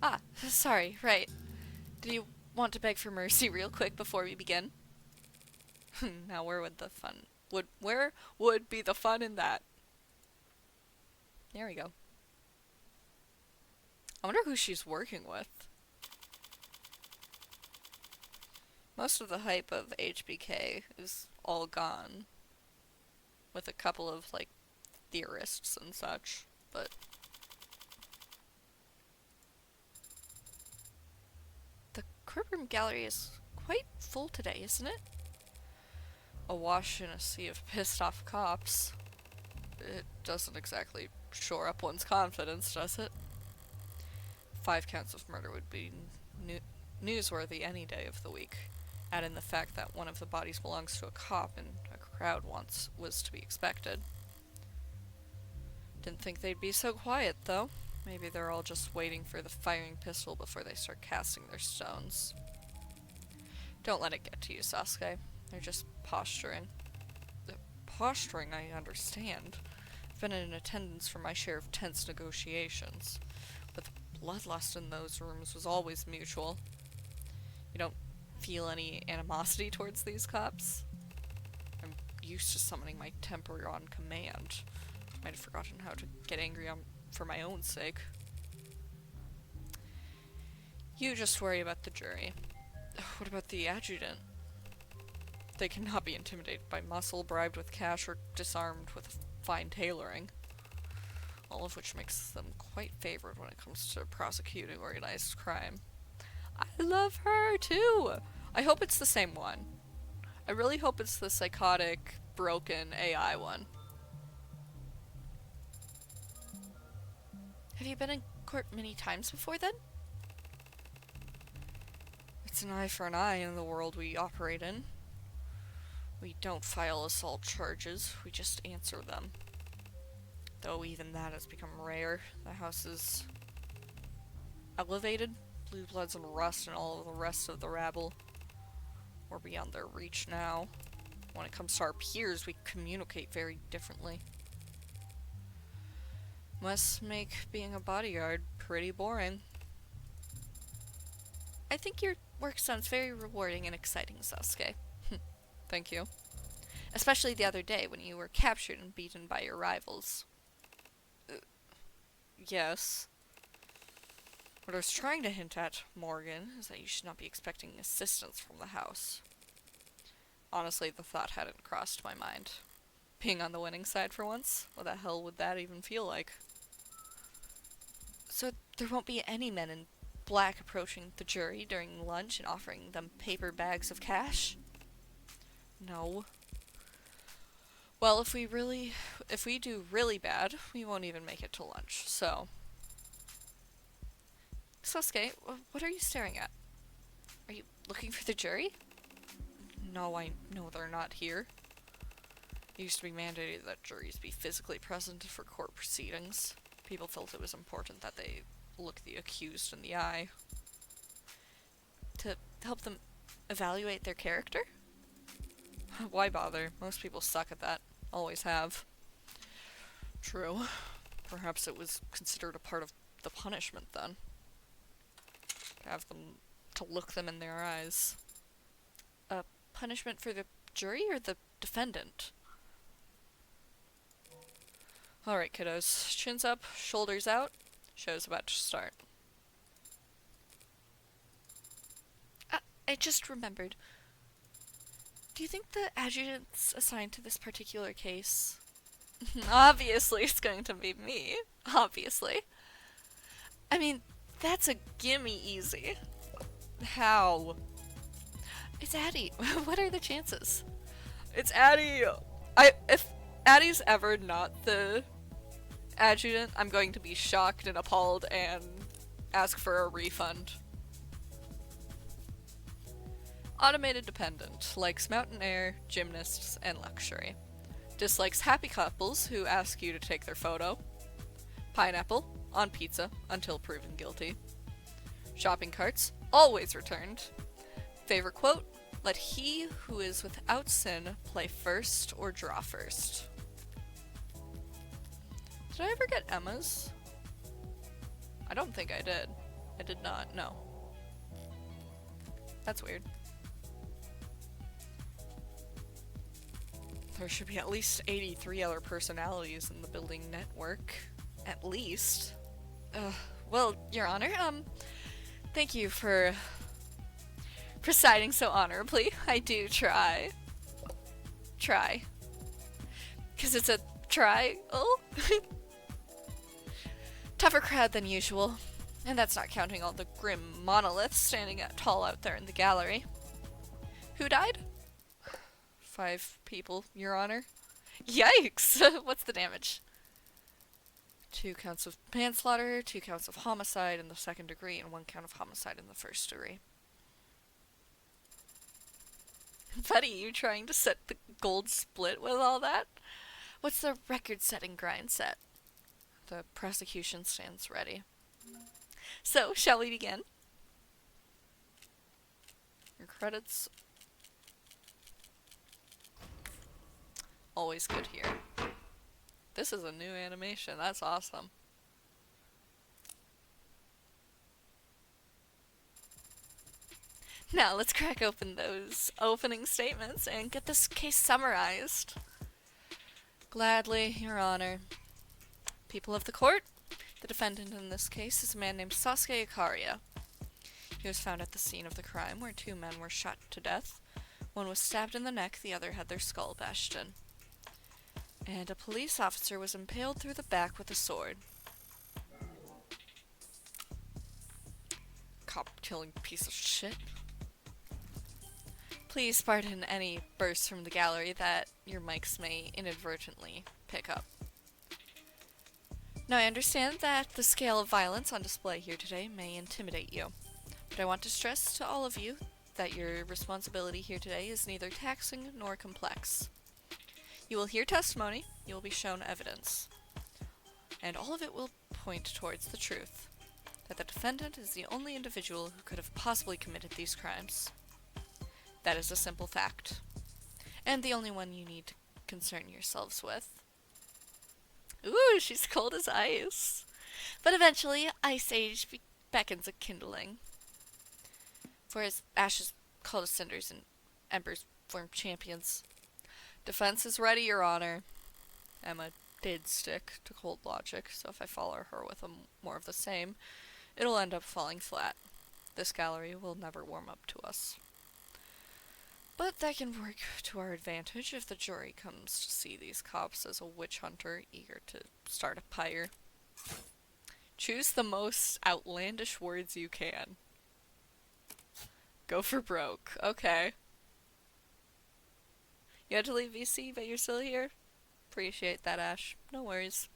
Ah, sorry, right. Did you want to beg for mercy real quick before we begin? Now where would the fun where would be the fun in that? There we go. I wonder who she's working with. Most of the hype of HBK is all gone. With a couple of, like, theorists and such. But the courtroom gallery is quite full today, isn't it? Awash in a sea of pissed off cops. It doesn't exactly shore up one's confidence, does it? 5 counts of murder would be newsworthy any day of the week. Add in the fact that one of the bodies belongs to a cop and a crowd once was to be expected. Didn't think they'd be so quiet, though. Maybe they're all just waiting for the firing pistol before they start casting their stones. Don't let it get to you, Sasuke. They're just posturing. Posturing, I understand. I've been in attendance for my share of tense negotiations. But the bloodlust in those rooms was always mutual. You don't feel any animosity towards these cops? I'm used to summoning my temper on command. Might have forgotten how to get angry for my own sake. You just worry about the jury. What about the adjutant? They cannot be intimidated by muscle, bribed with cash, or disarmed with fine tailoring. All of which makes them quite favored when it comes to prosecuting organized crime. I love her, too! I hope it's the same one. I really hope it's the psychotic, broken AI one. Have you been in court many times before, then? It's an eye for an eye in the world we operate in. We don't file assault charges, we just answer them. Though even that has become rare. The house is elevated. Blue Bloods and Rust and all of the rest of the rabble we're beyond their reach now. When it comes to our peers, we communicate very differently. Must make being a bodyguard pretty boring. I think your work sounds very rewarding and exciting, Sasuke. Thank you. Especially the other day when you were captured and beaten by your rivals. Yes. What I was trying to hint at, Morgan, is that you should not be expecting assistance from the house. Honestly, the thought hadn't crossed my mind. Being on the winning side for once? What the hell would that even feel like? So there won't be any men in black approaching the jury during lunch and offering them paper bags of cash? No. Well, if we do really bad, we won't even make it to lunch, so... Sasuke, what are you staring at? Are you looking for the jury? No, I know they're not here. It used to be mandated that juries be physically present for court proceedings. People felt it was important that they look the accused in the eye. To help them evaluate their character? Why bother? Most people suck at that. Always have. True. Perhaps it was considered a part of the punishment then. To look them in their eyes. A punishment for the jury or the defendant? Alright, kiddos. Chins up, shoulders out. Show's about to start. I just remembered. Do you think the adjutant's assigned to this particular case? Obviously it's going to be me. Obviously. I mean, that's a gimme easy. How? It's Addie. What are the chances? It's Addie! If Addie's ever not the adjutant, I'm going to be shocked and appalled and ask for a refund. Automated dependent. Likes mountain air, gymnasts, and luxury. Dislikes happy couples who ask you to take their photo. Pineapple on pizza until proven guilty. Shopping carts always returned. Favorite quote: let he who is without sin play first or draw first. Did I ever get Emma's? I don't think I did. I did not. No. That's weird. There should be at least 83 other personalities in the building network. At least. Well, Your Honor, thank you for presiding so honorably. I do try. Try. 'Cause it's a try. Oh. Tougher crowd than usual. And that's not counting all the grim monoliths standing tall out there in the gallery. Who died? 5 people, Your Honor. Yikes! What's the damage? 2 counts of manslaughter, 2 counts of homicide in the second degree, and 1 count of homicide in the first degree. Buddy, you trying to set the gold split with all that? What's the record-setting grind set? The prosecution stands ready. So, shall we begin? Your credits. Always good here. This is a new animation. That's awesome. Now let's crack open those opening statements and get this case summarized. Gladly, Your Honor. People of the court, the defendant in this case is a man named Sasuke Ikaria. He was found at the scene of the crime where 2 men were shot to death. One was stabbed in the neck, the other had their skull bashed in. And a police officer was impaled through the back with a sword. Cop-killing piece of shit. Please pardon any bursts from the gallery that your mics may inadvertently pick up. Now, I understand that the scale of violence on display here today may intimidate you, but I want to stress to all of you that your responsibility here today is neither taxing nor complex. You will hear testimony, you will be shown evidence, and all of it will point towards the truth, that the defendant is the only individual who could have possibly committed these crimes. That is a simple fact, and the only one you need to concern yourselves with. Ooh, she's cold as ice. But eventually, Ice Age beckons a kindling. For as ashes call to cinders and embers form champions. Defense is ready, Your Honor. Emma did stick to cold logic, so if I follow her with more of the same, it'll end up falling flat. This gallery will never warm up to us. But that can work to our advantage if the jury comes to see these cops as a witch hunter eager to start a pyre. Choose the most outlandish words you can. Go for broke. Okay. You had to leave VC, but you're still here? Appreciate that, Ash. No worries.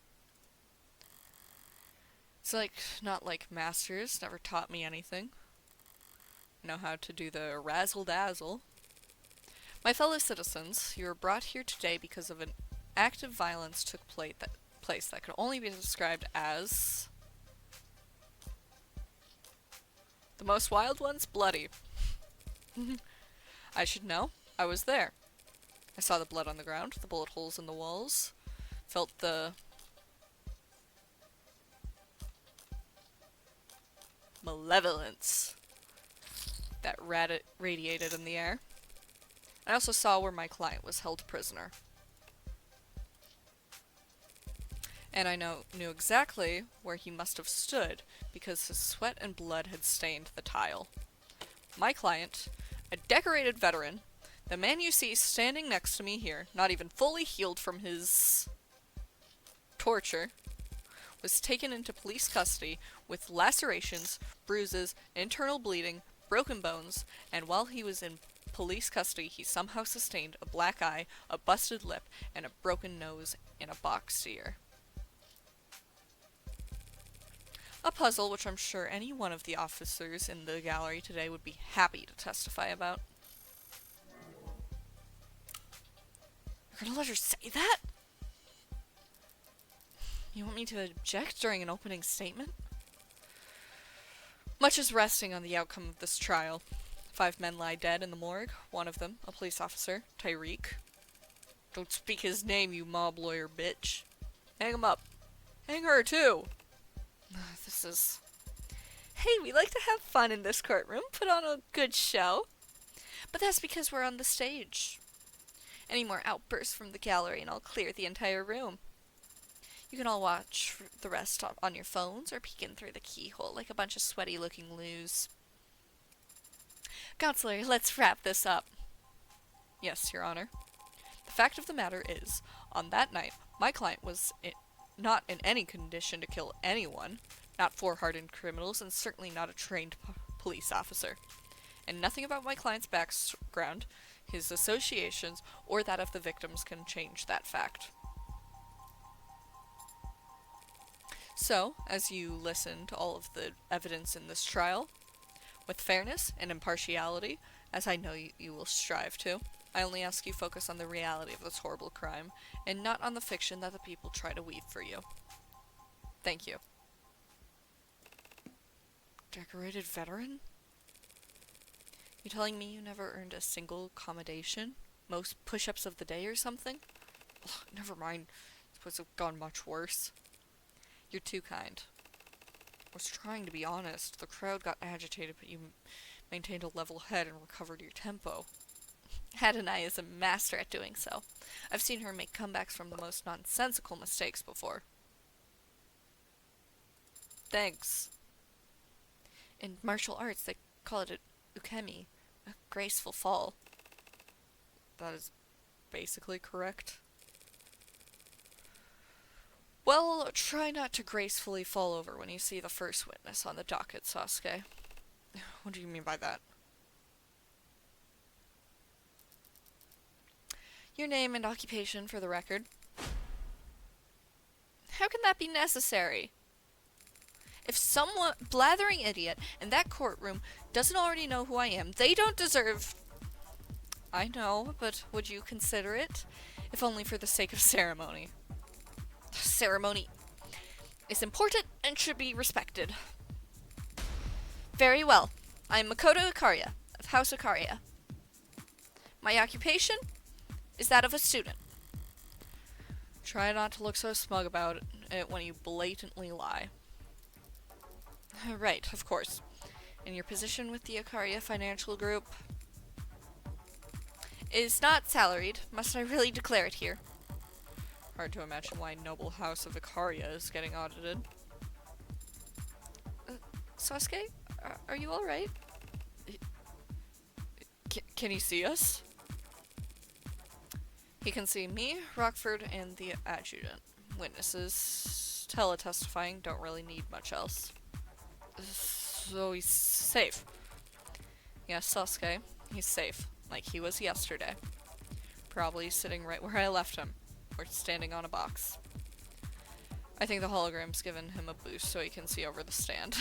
It's not like masters never taught me anything. Know how to do the razzle-dazzle. My fellow citizens, you are brought here today because of an act of violence took place that could only be described as... the most wild ones, bloody. I should know. I was there. I saw the blood on the ground, the bullet holes in the walls, felt the malevolence that radiated in the air. I also saw where my client was held prisoner. And I knew exactly where he must have stood because his sweat and blood had stained the tile. My client, a decorated veteran, the man you see standing next to me here, not even fully healed from his torture, was taken into police custody with lacerations, bruises, internal bleeding, broken bones, and while he was in police custody, he somehow sustained a black eye, a busted lip, and a broken nose in a boxed ear. A puzzle which I'm sure any one of the officers in the gallery today would be happy to testify about. You're gonna let her say that? You want me to object during an opening statement? Much is resting on the outcome of this trial. 5 men lie dead in the morgue, one of them, a police officer, Tyreek. Don't speak his name, you mob lawyer bitch. Hang him up. Hang her, too. This is Hey, we like to have fun in this courtroom, put on a good show. But that's because we're on the stage. Any more outbursts from the gallery and I'll clear the entire room. You can all watch the rest on your phones or peek in through the keyhole like a bunch of sweaty looking loos. Counselor, let's wrap this up. Yes, Your Honor. The fact of the matter is, on that night, my client was not in any condition to kill anyone, not four hardened criminals, and certainly not a trained police officer. And nothing about my client's background, his associations, or that of the victims can change that fact. So, as you listen to all of the evidence in this trial, with fairness and impartiality, as I know you will strive to, I only ask you focus on the reality of this horrible crime, and not on the fiction that the people try to weave for you. Thank you. Decorated veteran? You telling me you never earned a single commendation? Most push-ups of the day or something? Ugh, never mind. Suppose it's gone much worse. You're too kind. I was trying to be honest. The crowd got agitated, but you maintained a level head and recovered your tempo. Adonai is a master at doing so. I've seen her make comebacks from the most nonsensical mistakes before. Thanks. In martial arts, they call it a ukemi, a graceful fall. That is basically correct. Well, try not to gracefully fall over when you see the first witness on the docket, Sasuke. What do you mean by that? Your name and occupation for the record. How can that be necessary? If someone blathering idiot in that courtroom doesn't already know who I am, they don't deserve... I know, but would you consider it? If only for the sake of ceremony. Ceremony is important and should be respected. Very well. I am Makoto Ikaria, of House Ikaria. My occupation is that of a student. Try not to look so smug about it when you blatantly lie. Right, of course. And your position with the Ikaria Financial Group is not salaried. Must I really declare it here? Hard to imagine why noble House of Ikaria is getting audited. Sasuke, are you alright? Can he see us? He can see me, Rockford, and the adjutant. Witnesses tele-testifying don't really need much else. So he's safe. Yes, Sasuke, he's safe, like he was yesterday. Probably sitting right where I left him, or standing on a box. I think the hologram's given him a boost so he can see over the stand.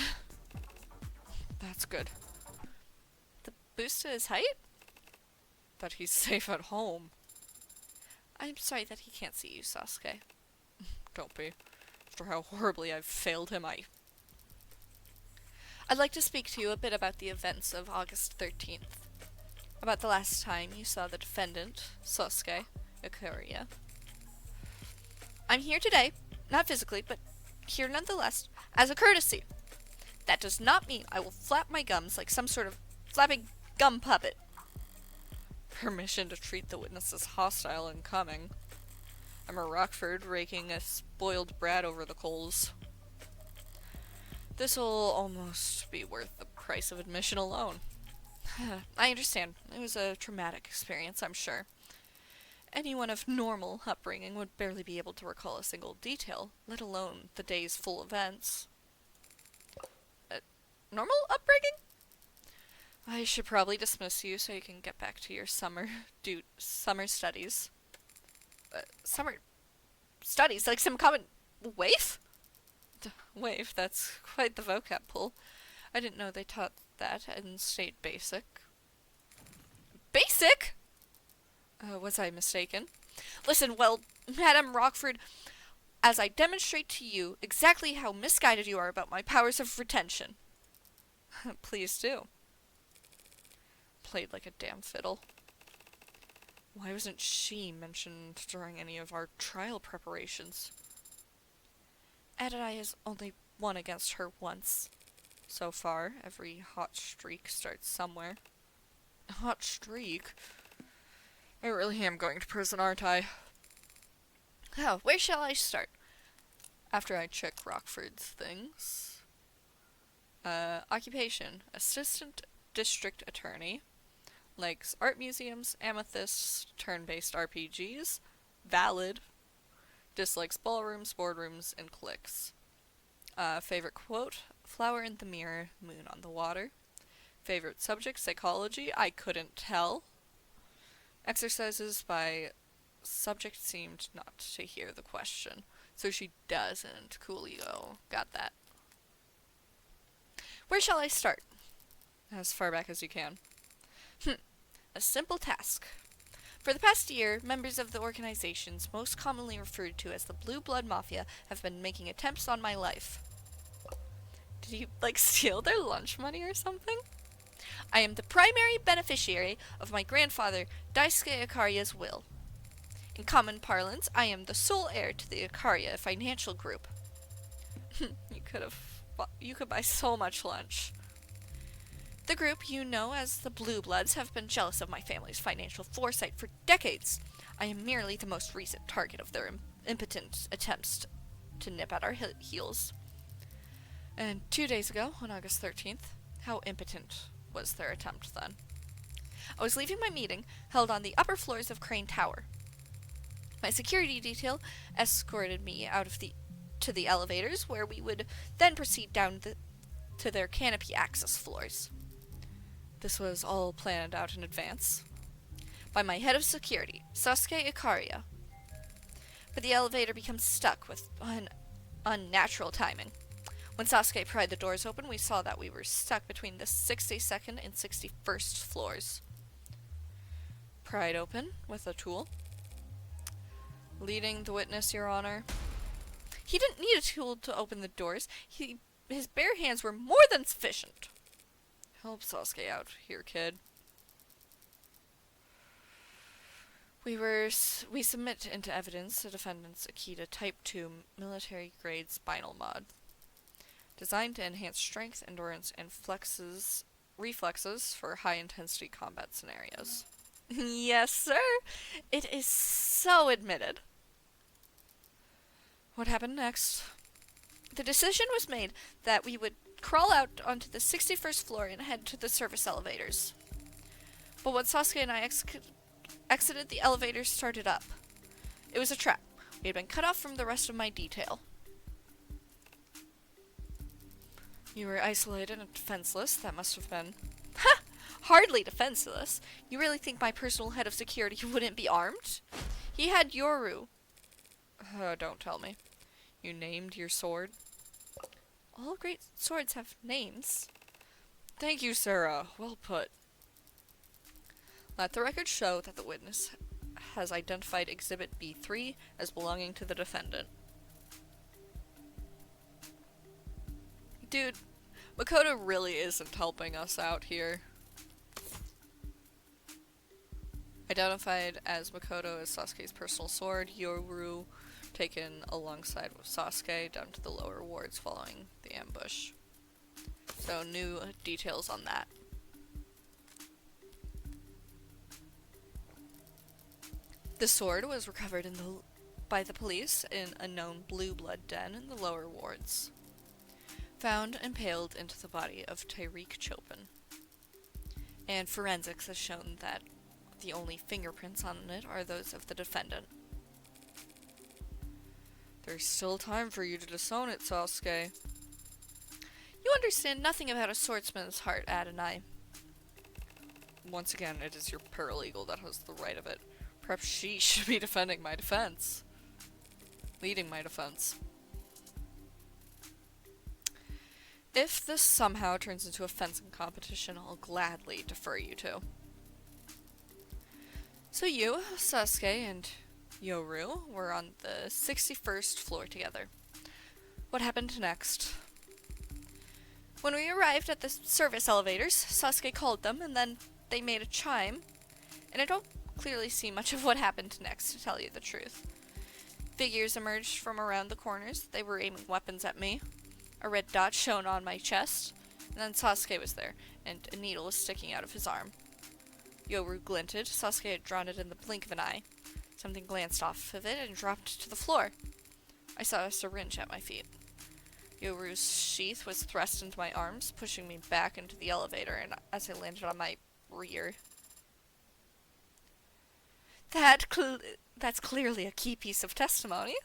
That's good. The boost to his height? That he's safe at home. I'm sorry that he can't see you, Sasuke. Don't be. After how horribly I've failed him, I'd like to speak to you a bit about the events of August 13th. About the last time you saw the defendant, Sasuke Ikaria. I'm here today, not physically, but here nonetheless, as a courtesy. That does not mean I will flap my gums like some sort of flapping gum puppet. Permission to treat the witnesses hostile incoming. I'm a Rockford raking a spoiled brat over the coals. This'll almost be worth the price of admission alone. I understand. It was a traumatic experience, I'm sure. Anyone of normal upbringing would barely be able to recall a single detail, let alone the day's full events. Normal upbringing? I should probably dismiss you so you can get back to your summer studies. Summer studies? Like some common waif? Waif, that's quite the vocab pull. I didn't know they taught that in State Basic. Basic? Was I mistaken? Listen, well, Madam Rockford, as I demonstrate to you exactly how misguided you are about my powers of retention. Please do. Played like a damn fiddle. Why wasn't she mentioned during any of our trial preparations? Adonai has only won against her once. So far, every hot streak starts somewhere. Hot streak? I really am going to prison, aren't I? Oh, where shall I start? After I check Rockford's things. Occupation. Assistant District Attorney. Likes art museums, amethysts, turn-based RPGs. Valid. Dislikes ballrooms, boardrooms, and cliques. Favorite quote? Flower in the mirror, moon on the water. Favorite subject? Psychology. I couldn't tell. Exercises by subject seemed not to hear the question. So she doesn't. Coolio. Got that. Where shall I start? As far back as you can. A simple task. For the past year, members of the organizations most commonly referred to as the Blue Blood Mafia have been making attempts on my life. Did you, steal their lunch money or something? I am the primary beneficiary of my grandfather, Daisuke Ikaria's will. In common parlance, I am the sole heir to the Ikaria financial group. You could buy so much lunch. The group you know as the Blue Bloods have been jealous of my family's financial foresight for decades. I am merely the most recent target of their impotent attempts to nip at our heels. And 2 days ago, on August 13th, how impotent was their attempt then? I was leaving my meeting, held on the upper floors of Crane Tower. My security detail escorted me to the elevators, where we would then proceed down to their canopy access floors. This was all planned out in advance by my head of security, Sasuke Ikaria. But the elevator becomes stuck with unnatural timing. When Sasuke pried the doors open, we saw that we were stuck between the 62nd and 61st floors. Pried open with a tool. Leading the witness, Your Honor. He didn't need a tool to open the doors. His bare hands were more than sufficient. Help Sasuke out here, kid. We submit into evidence the defendant's Akita Type 2 military-grade spinal mod, designed to enhance strength, endurance, and reflexes for high-intensity combat scenarios. Yes, sir. It is so admitted. What happened next? The decision was made that we would crawl out onto the 61st floor and head to the service elevators. But when Sasuke and I exited, the elevators started up. It was a trap. We had been cut off from the rest of my detail. You were isolated and defenseless. That must have been... Ha! Hardly defenseless. You really think my personal head of security wouldn't be armed? He had Yoru. Don't tell me. You named your sword? All great swords have names. Thank you, Sarah. Well put. Let the record show that the witness has identified Exhibit B3 as belonging to the defendant. Dude, Makoto really isn't helping us out here. Identified as Makoto as Sasuke's personal sword, Yoru taken alongside with Sasuke down to the lower wards following the ambush. So new details on that. The sword was recovered by the police in a known blue blood den in the lower wards. Found impaled into the body of Tyreek Chopin. And forensics has shown that the only fingerprints on it are those of the defendant. There's still time for you to disown it, Sasuke. You understand nothing about a swordsman's heart, Adonai. Once again, it is your paralegal that has the right of it. Perhaps she should be defending my defense. Leading my defense. If this somehow turns into a fencing competition, I'll gladly defer you to. So you, Sasuke, and Yoru were on the 61st floor together. What happened next? When we arrived at the service elevators, Sasuke called them, and then they made a chime, and I don't clearly see much of what happened next, to tell you the truth. Figures emerged from around the corners. They were aiming weapons at me. A red dot shone on my chest. And then Sasuke was there, and a needle was sticking out of his arm. Yoru glinted. Sasuke had drawn it in the blink of an eye. Something glanced off of it and dropped to the floor. I saw a syringe at my feet. Yoru's sheath was thrust into my arms, pushing me back into the elevator, and as I landed on my rear. That's clearly a key piece of testimony.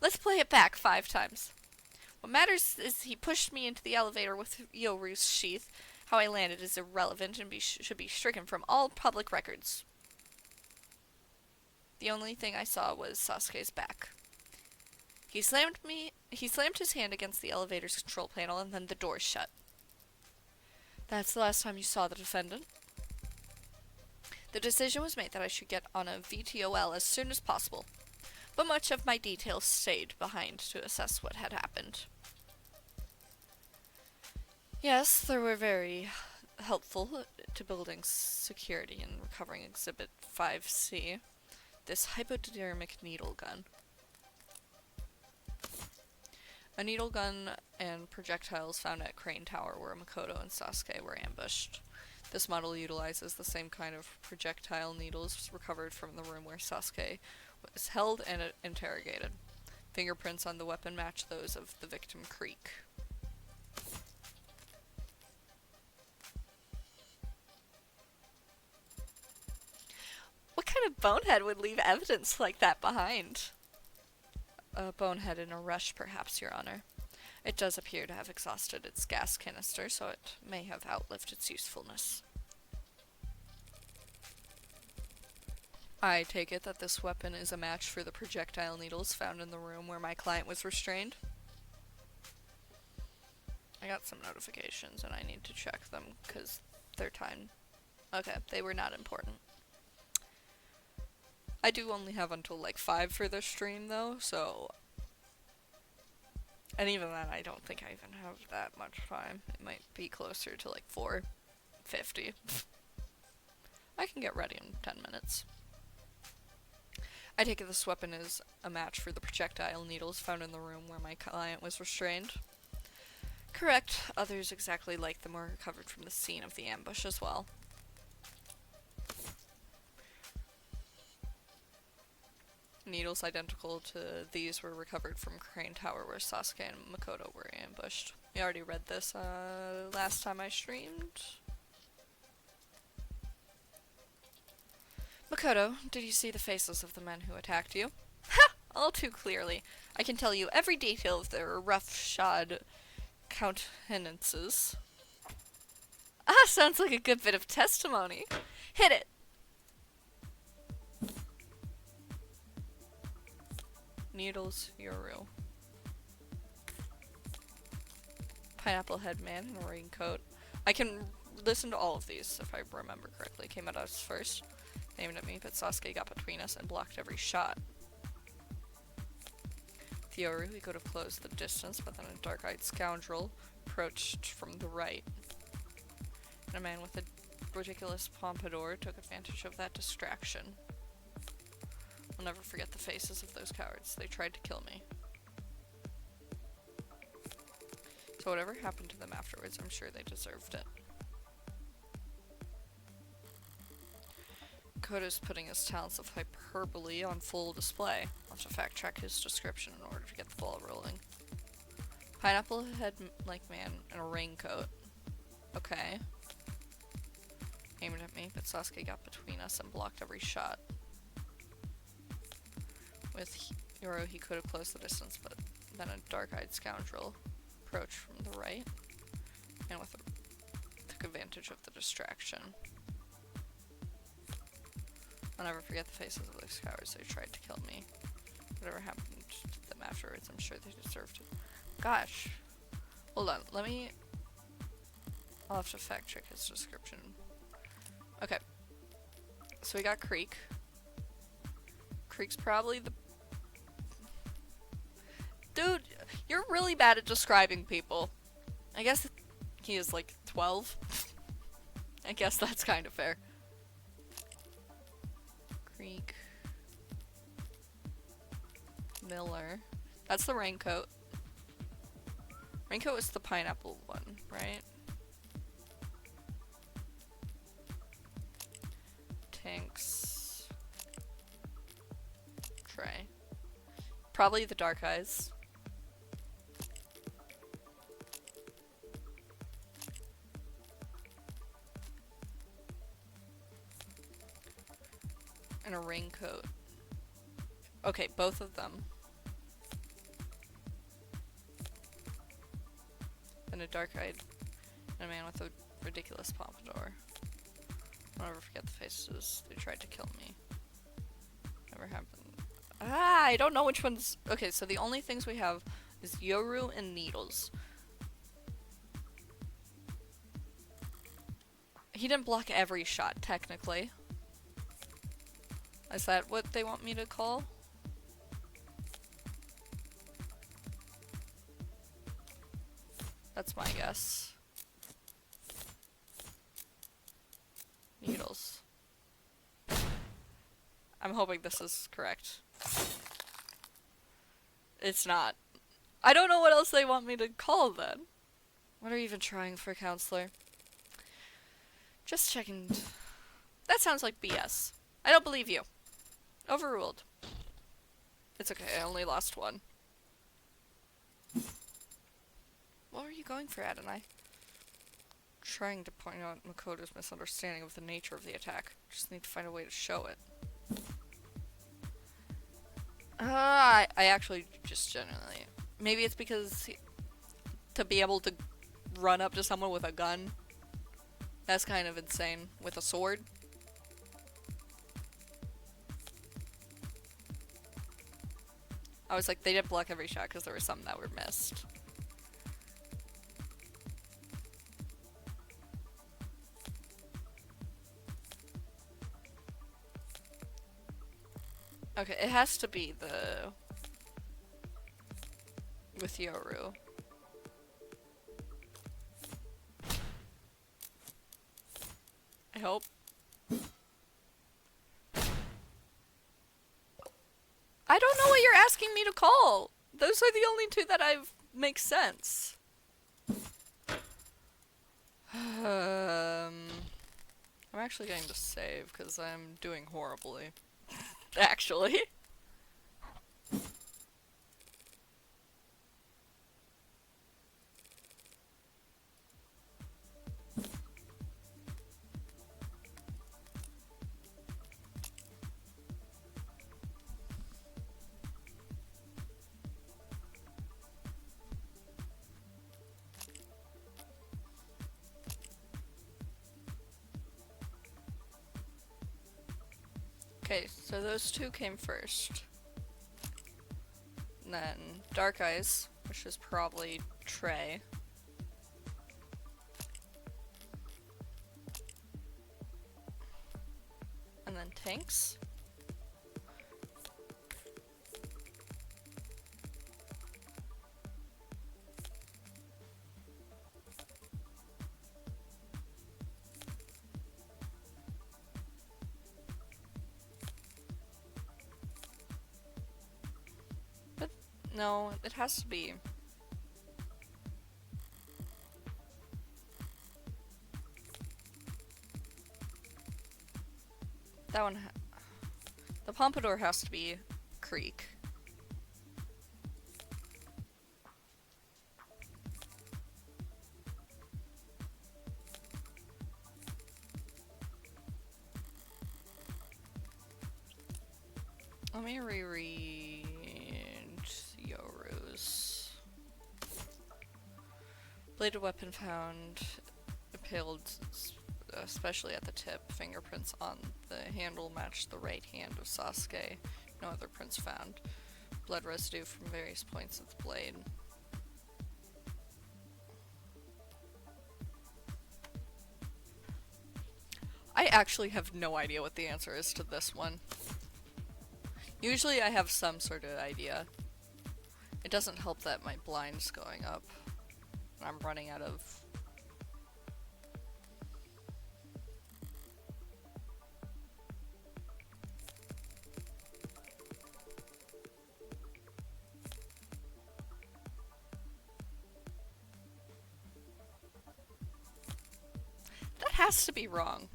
Let's play it back 5 times. What matters is he pushed me into the elevator with Yoru's sheath. How I landed is irrelevant and should be stricken from all public records. The only thing I saw was Sasuke's back. He slammed his hand against the elevator's control panel, and then the door shut. That's the last time you saw the defendant. The decision was made that I should get on a VTOL as soon as possible, but much of my details stayed behind to assess what had happened. Yes, they were very helpful to building security and recovering Exhibit 5C, this hypodermic needle gun. A needle gun and projectiles found at Crane Tower where Makoto and Sasuke were ambushed. This model utilizes the same kind of projectile needles recovered from the room where Sasuke was held and interrogated. Fingerprints on the weapon match those of the victim Creek. What kind of bonehead would leave evidence like that behind? A bonehead in a rush, perhaps, Your Honor. It does appear to have exhausted its gas canister, so it may have outlived its usefulness. I take it that this weapon is a match for the projectile needles found in the room where my client was restrained? I got some notifications and I need to check them because they're timed. Okay, they were not important. I do only have until like 5 for this stream though, so... And even then, I don't think I even have that much time. It might be closer to like 4:50. I can get ready in 10 minutes. I take it this weapon is a match for the projectile needles found in the room where my client was restrained. Correct. Others exactly like them were recovered from the scene of the ambush as well. Needles identical to these were recovered from Crane Tower where Sasuke and Makoto were ambushed. We already read this last time I streamed. Makoto, did you see the faces of the men who attacked you? Ha! All too clearly. I can tell you every detail of their rough-shod countenances. Ah, sounds like a good bit of testimony. Hit it! Needles, Yoru. Pineapple Head Man in a raincoat. I can listen to all of these if I remember correctly. Came at us first, aimed at me, but Sasuke got between us and blocked every shot. Yoru, he could have closed the distance, but then a dark-eyed scoundrel approached from the right. And a man with a ridiculous pompadour took advantage of that distraction. I'll never forget the faces of those cowards. They tried to kill me. So whatever happened to them afterwards, I'm sure they deserved it. Koto's putting his talents of hyperbole on full display. I'll have to fact check his description in order to get the ball rolling. Pineapple head-like man in a raincoat. Okay. Aimed at me, but Sasuke got between us and blocked every shot. With Yoru, he could have closed the distance, but then a dark-eyed scoundrel approached from the right, and took advantage of the distraction. I'll never forget the faces of those cowards. They tried to kill me. Whatever happened to them afterwards, I'm sure they deserved it. Gosh. Hold on, I'll have to fact check his description. Okay. So we got Creek. Creek's probably the... Dude, you're really bad at describing people. I guess he is like 12. I guess that's kind of fair. Creek. Miller. That's the raincoat. Raincoat is the pineapple one, right? Tanks. Trey. Probably the Dark Eyes. And a raincoat. Okay, both of them. And a dark-eyed and a man with a ridiculous pompadour. I'll never forget the faces. They tried to kill me. Never happened. Ah, I don't know which ones. Okay, so the only things we have is Yoru and Needles. He didn't block every shot, technically. Is that what they want me to call? That's my guess. Needles. I'm hoping this is correct. It's not. I don't know what else they want me to call then. What are you even trying for, counselor? Just checking. That sounds like BS. I don't believe you. Overruled. It's okay, I only lost one. What were you going for, Adonai? Trying to point out Makoto's misunderstanding of the nature of the attack. Just need to find a way to show it. I actually just genuinely... Maybe it's because to be able to run up to someone with a gun, that's kind of insane. With a sword. I was like, they didn't block every shot because there were some that were missed. Okay, it has to be the... with Yoru. I hope. I don't know what you're asking me to call! Those are the only two that make sense. I'm actually going to save because I'm doing horribly. Actually. Okay, so those two came first. And then Dark Eyes, which is probably Trey. And then Tanks. No, it has to be. That one. The Pompadour has to be Creek. Let me reread Yoru's. Bladed weapon found, impaled, especially at the tip. Fingerprints on the handle matched the right hand of Sasuke. No other prints found. Blood residue from various points of the blade. I actually have no idea what the answer is to this one. Usually I have some sort of idea. It doesn't help that my blind's going up. I'm running out of... That has to be wrong.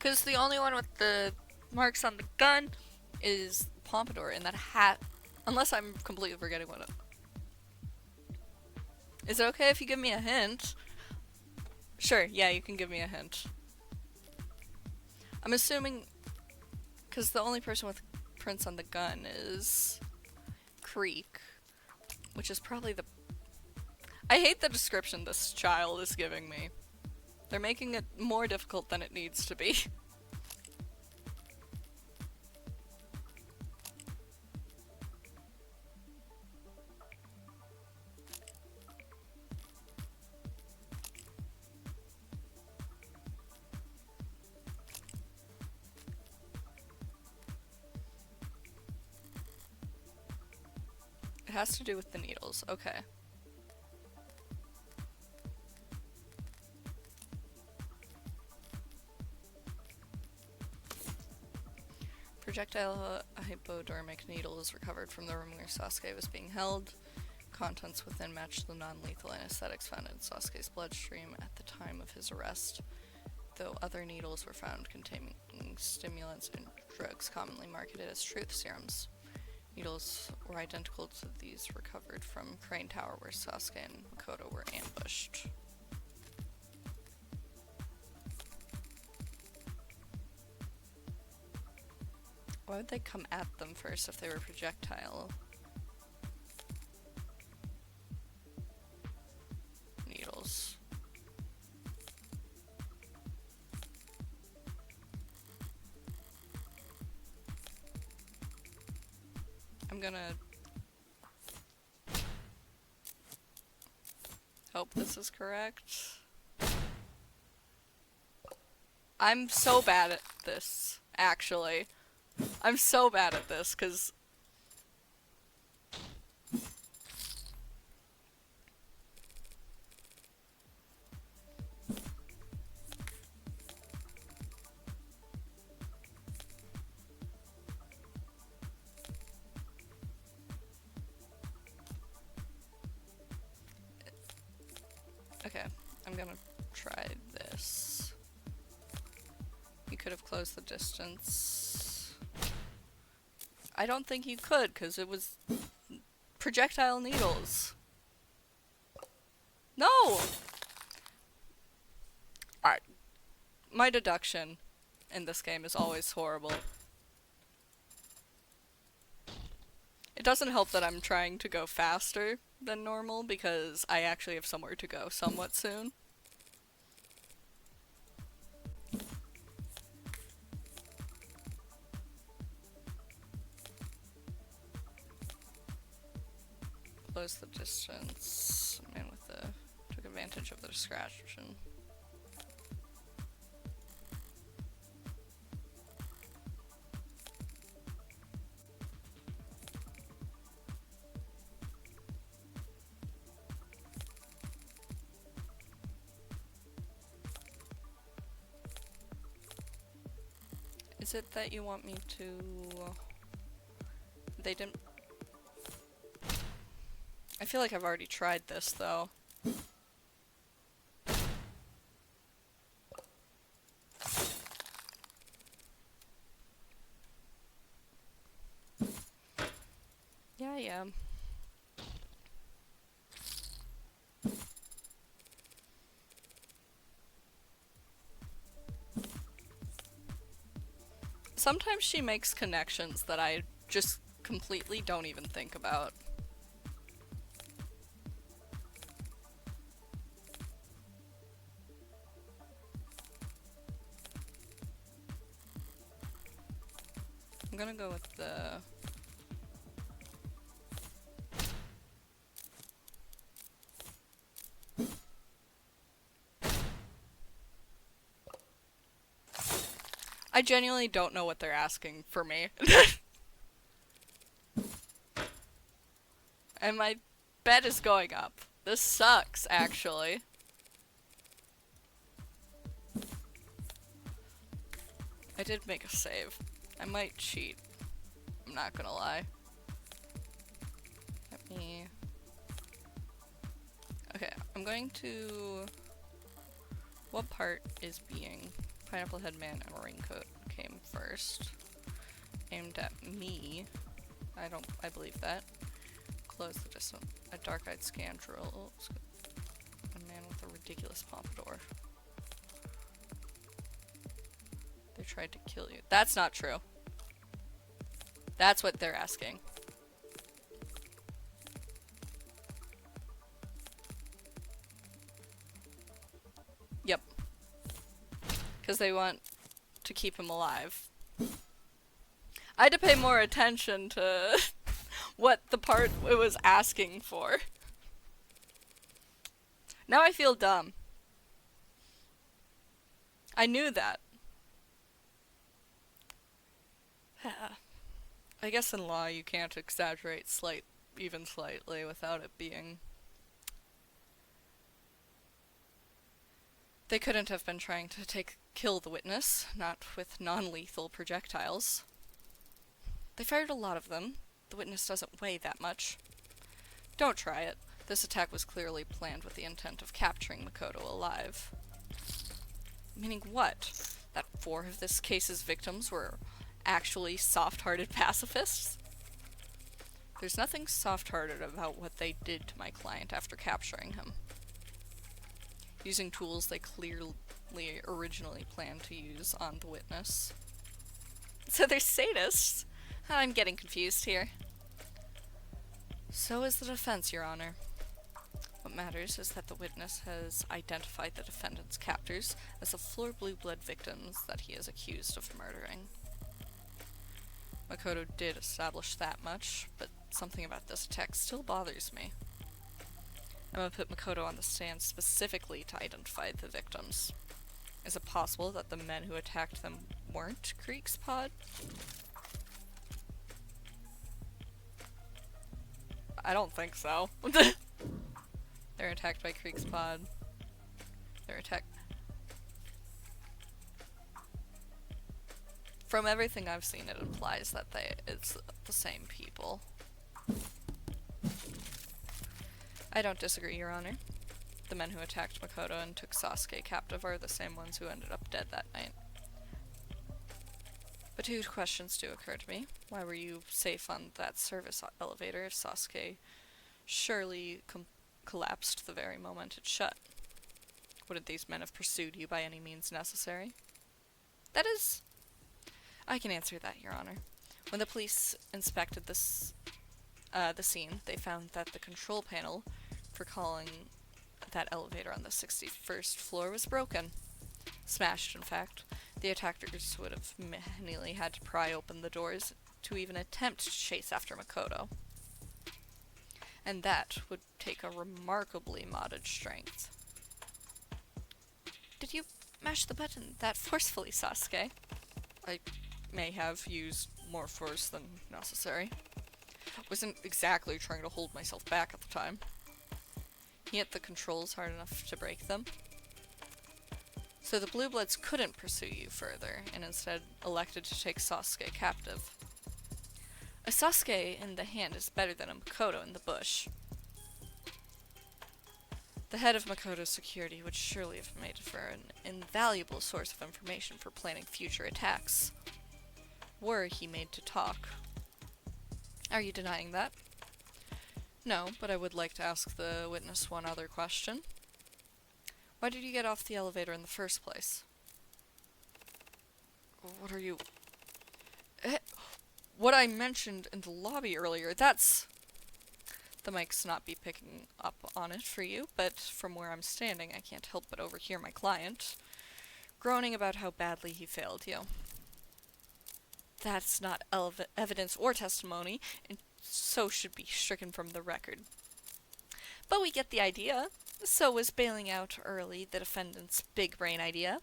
Because the only one with the marks on the gun is Pompadour, and that hat. Unless I'm completely forgetting what it. Is it okay if you give me a hint? Sure, yeah, you can give me a hint. I'm assuming. Because the only person with prints on the gun is Creek, which is probably the. I hate the description this child is giving me. They're making it more difficult than it needs to be. It has to do with the needles. Okay. Projectile hypodermic needles recovered from the room where Sasuke was being held. Contents within matched the non-lethal anesthetics found in Sasuke's bloodstream at the time of his arrest, though other needles were found containing stimulants and drugs commonly marketed as truth serums. Needles were identical to these recovered from Crane Tower where Sasuke and Makoto were ambushed. Why would they come at them first if they were projectile needles? I'm gonna hope this is correct. I'm so bad at this, actually. I'm so bad at this, because okay, I'm gonna try this. You could have closed the distance. I don't think you could, because it was projectile needles. No! Alright. My deduction in this game is always horrible. It doesn't help that I'm trying to go faster than normal, because I actually have somewhere to go somewhat soon. Close the distance. Man with the took advantage of the distraction. Is it that you want me to... They didn't... I feel like I've already tried this, though. Yeah, I am. Sometimes she makes connections that I just completely don't even think about. I'm gonna go with the... I genuinely don't know what they're asking for me. And my bet is going up. This sucks, actually. I did make a save. I might cheat. I'm not gonna lie. Let me... Okay, I'm going to... What part is being Pineapple Head Man and Raincoat came first. Aimed at me. I believe that. Close the distance. A dark-eyed scoundrel. A man with a ridiculous pompadour. They tried to kill you. That's not true. That's what they're asking. Yep. Because they want to keep him alive. I had to pay more attention to what the part it was asking for. Now I feel dumb. I knew that. I guess in law you can't exaggerate even slightly without it being... They couldn't have been trying to kill the witness, not with non-lethal projectiles. They fired a lot of them. The witness doesn't weigh that much. Don't try it. This attack was clearly planned with the intent of capturing Makoto alive. Meaning what? That 4 of this case's victims were actually soft-hearted pacifists? There's nothing soft-hearted about what they did to my client after capturing him. Using tools they clearly originally planned to use on the witness. So they're sadists? I'm getting confused here. So is the defense, Your Honor. What matters is that the witness has identified the defendant's captors as the Fleur Blue Blood victims that he is accused of murdering. Makoto did establish that much, but something about this attack still bothers me. I'm gonna put Makoto on the stand specifically to identify the victims. Is it possible that the men who attacked them weren't Creek's pod? I don't think so. They're attacked by Creek's pod. They're attacked... From everything I've seen, it implies that it's the same people. I don't disagree, Your Honor. The men who attacked Makoto and took Sasuke captive are the same ones who ended up dead that night. But 2 questions do occur to me. Why were you safe on that service elevator if Sasuke surely collapsed the very moment it shut? Wouldn't these men have pursued you by any means necessary? That is... I can answer that, Your Honor. When the police inspected the scene, they found that the control panel for calling that elevator on the 61st floor was broken. Smashed, in fact. The attackers would have manually had to pry open the doors to even attempt to chase after Makoto. And that would take a remarkably modded strength. Did you mash the button that forcefully, Sasuke? I may have used more force than necessary. Wasn't exactly trying to hold myself back at the time. He hit the controls hard enough to break them. So the Blue Bloods couldn't pursue you further, and instead elected to take Sasuke captive. A Sasuke in the hand is better than a Makoto in the bush. The head of Makoto's security would surely have made for an invaluable source of information for planning future attacks, were he made to talk. Are you denying that? No, but I would like to ask the witness one other question. Why did you get off the elevator in the first place? What are you... What I mentioned in the lobby earlier, that's... The mic's not be picking up on it for you, but from where I'm standing, I can't help but overhear my client groaning about how badly he failed you. That's not evidence or testimony, and so should be stricken from the record. But we get the idea. So was bailing out early the defendant's big brain idea.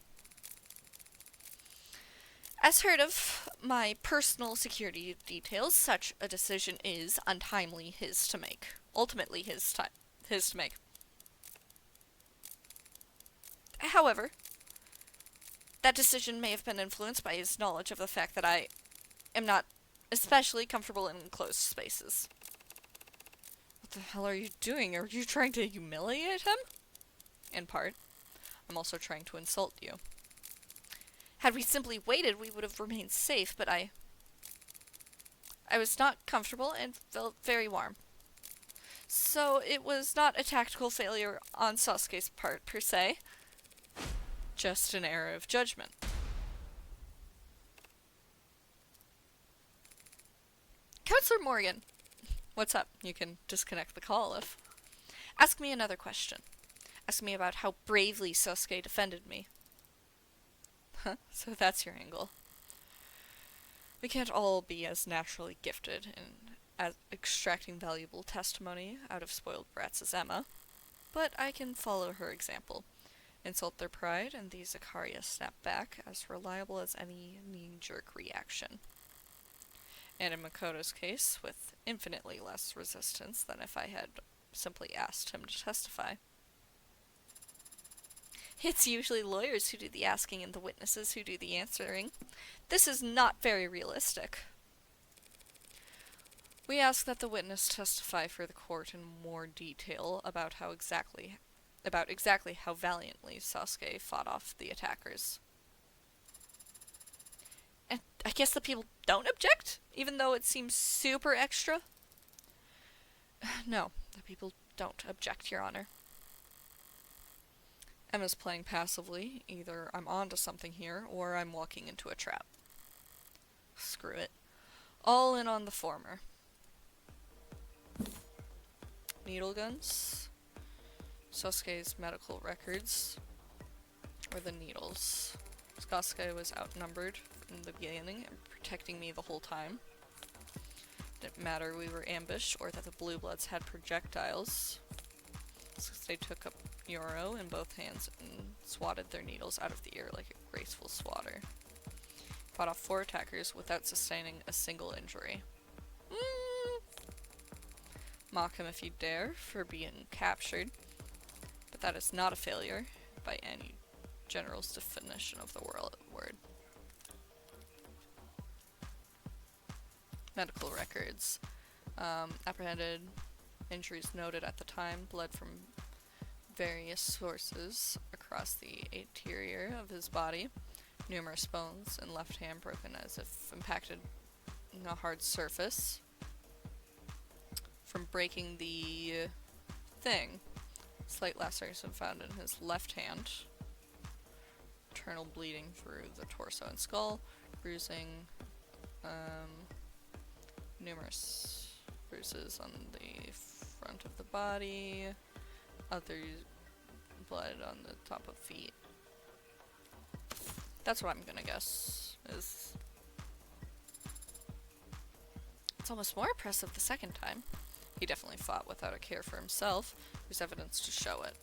As heard of my personal security details, such a decision is untimely his to make. Ultimately his to make. However, that decision may have been influenced by his knowledge of the fact that I am not especially comfortable in enclosed spaces. What the hell are you doing? Are you trying to humiliate him? In part. I'm also trying to insult you. Had we simply waited, we would have remained safe, but I was not comfortable and felt very warm. So it was not a tactical failure on Sasuke's part, per se. Just an error of judgment. Counselor Morgan. What's up? You can disconnect the call if... Ask me another question. Ask me about how bravely Sasuke defended me. Huh, so that's your angle. We can't all be as naturally gifted in as extracting valuable testimony out of spoiled brats as Emma, but I can follow her example. Insult their pride, and these Ikaria snap back as reliable as any knee-jerk reaction. And in Makoto's case, with infinitely less resistance than if I had simply asked him to testify. It's usually lawyers who do the asking and the witnesses who do the answering. This is not very realistic. We ask that the witness testify for the court in more detail about exactly how valiantly Sasuke fought off the attackers. And I guess the people don't object, even though it seems super extra? No, the people don't object, Your Honor. Emma's playing passively. Either I'm onto something here, or I'm walking into a trap. Screw it. All in on the former. Needle guns. Sasuke's medical records. Or the needles. Sasuke was outnumbered in the beginning and protecting me the whole time. Didn't matter we were ambushed or that the Blue Bloods had projectiles. They took up Yoro in both hands and swatted their needles out of the air like a graceful swatter. Fought off 4 attackers without sustaining a single injury. Mock him if you dare for being captured, but that is not a failure by any general's definition of the word. Medical records. Apprehended, injuries noted at the time, blood from various sources across the interior of his body, numerous bones and left hand broken as if impacted a hard surface from breaking the thing. Slight laceration found in his left hand. Internal bleeding through the torso and skull. Bruising. Numerous bruises on the front of the body. Other blood on the top of feet. That's what I'm gonna guess is... It's almost more impressive the second time. He definitely fought without a care for himself. There's evidence to show it.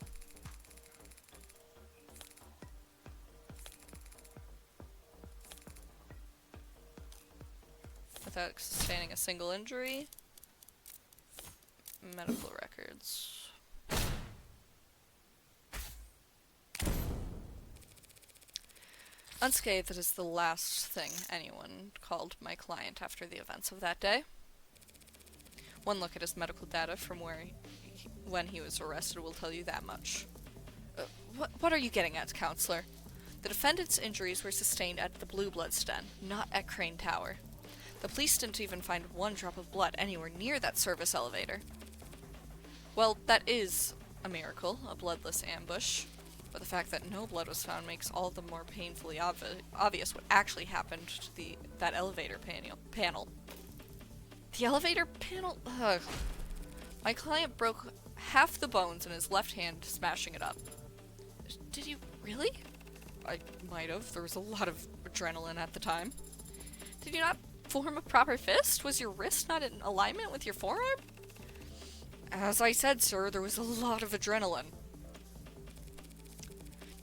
Without sustaining a single injury. Medical records. Unscathed is the last thing anyone called my client after the events of that day. One look at his medical data from when he was arrested will tell you that much. What are you getting at, Counselor? The defendant's injuries were sustained at the Blue Bloods' den, not at Crane Tower. The police didn't even find one drop of blood anywhere near that service elevator. Well, that is a miracle, a bloodless ambush. But the fact that no blood was found makes all the more painfully obvious what actually happened to that elevator panel. The elevator panel? Ugh. My client broke half the bones in his left hand, smashing it up. Did you really? I might have. There was a lot of adrenaline at the time. Did you not form a proper fist? Was your wrist not in alignment with your forearm? As I said, sir, there was a lot of adrenaline.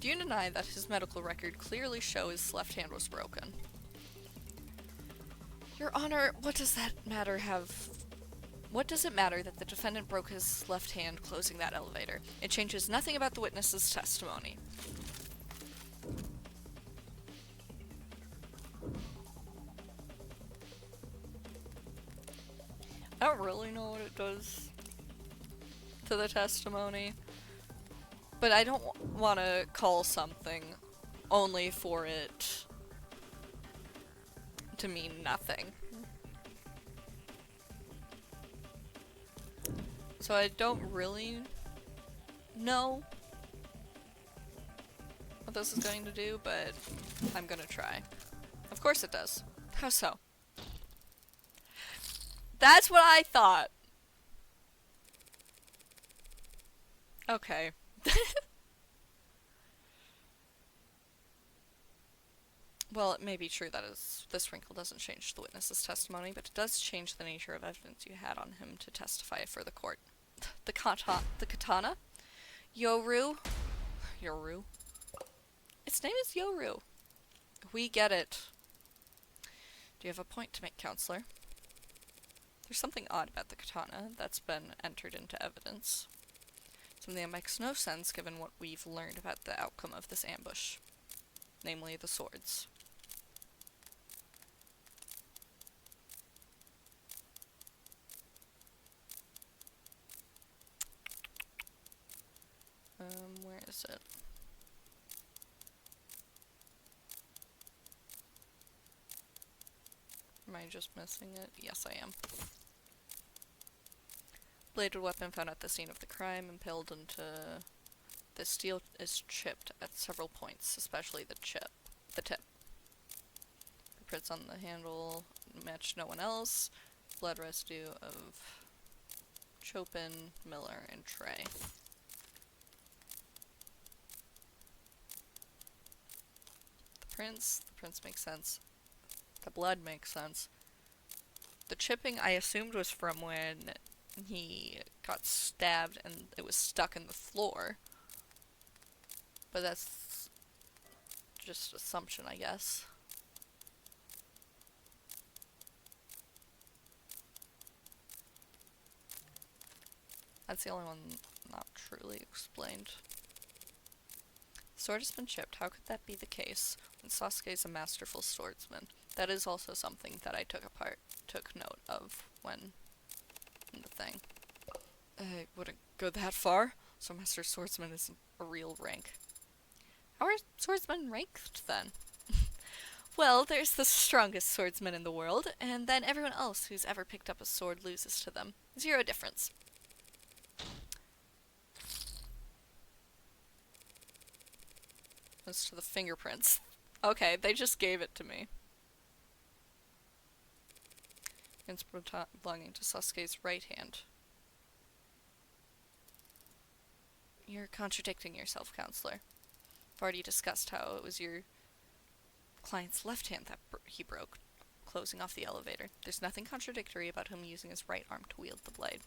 Do you deny that his medical record clearly shows his left hand was broken? Your Honor, what does it matter that the defendant broke his left hand closing that elevator? It changes nothing about the witness's testimony. I don't really know what it does to the testimony. But I don't want to call something only for it to mean nothing. So I don't really know what this is going to do, but I'm gonna try. Of course it does. How so? That's what I thought! Okay. Well, it may be true that this wrinkle doesn't change the witness's testimony, but it does change the nature of evidence you had on him to testify for the court. The katana? Yoru? Yoru? Its name is Yoru. We get it. Do you have a point to make, counselor? There's something odd about the katana that's been entered into evidence. Something that makes no sense given what we've learned about the outcome of this ambush. Namely, the swords. Where is it? Am I just missing it? Yes, I am. Bladed weapon found at the scene of the crime, impaled into... The steel is chipped at several points, especially the tip. Prints on the handle match no one else. Blood residue of Chopin, Miller, and Trey. The prints make sense. The blood makes sense. The chipping I assumed was from when he got stabbed and it was stuck in the floor. But that's just assumption, I guess. That's the only one not truly explained. The sword has been chipped. How could that be the case when Sasuke is a masterful swordsman? That is also something that I took note of when in the thing. I wouldn't go that far, so Master Swordsman isn't a real rank. How are swordsmen ranked, then? Well, there's the strongest swordsman in the world, and then everyone else who's ever picked up a sword loses to them. 0 difference. As to the fingerprints. Okay, they just gave it to me. It's belonging to Sasuke's right hand. You're contradicting yourself, counselor. I've already discussed how it was your client's left hand that he broke, closing off the elevator. There's nothing contradictory about him using his right arm to wield the blade.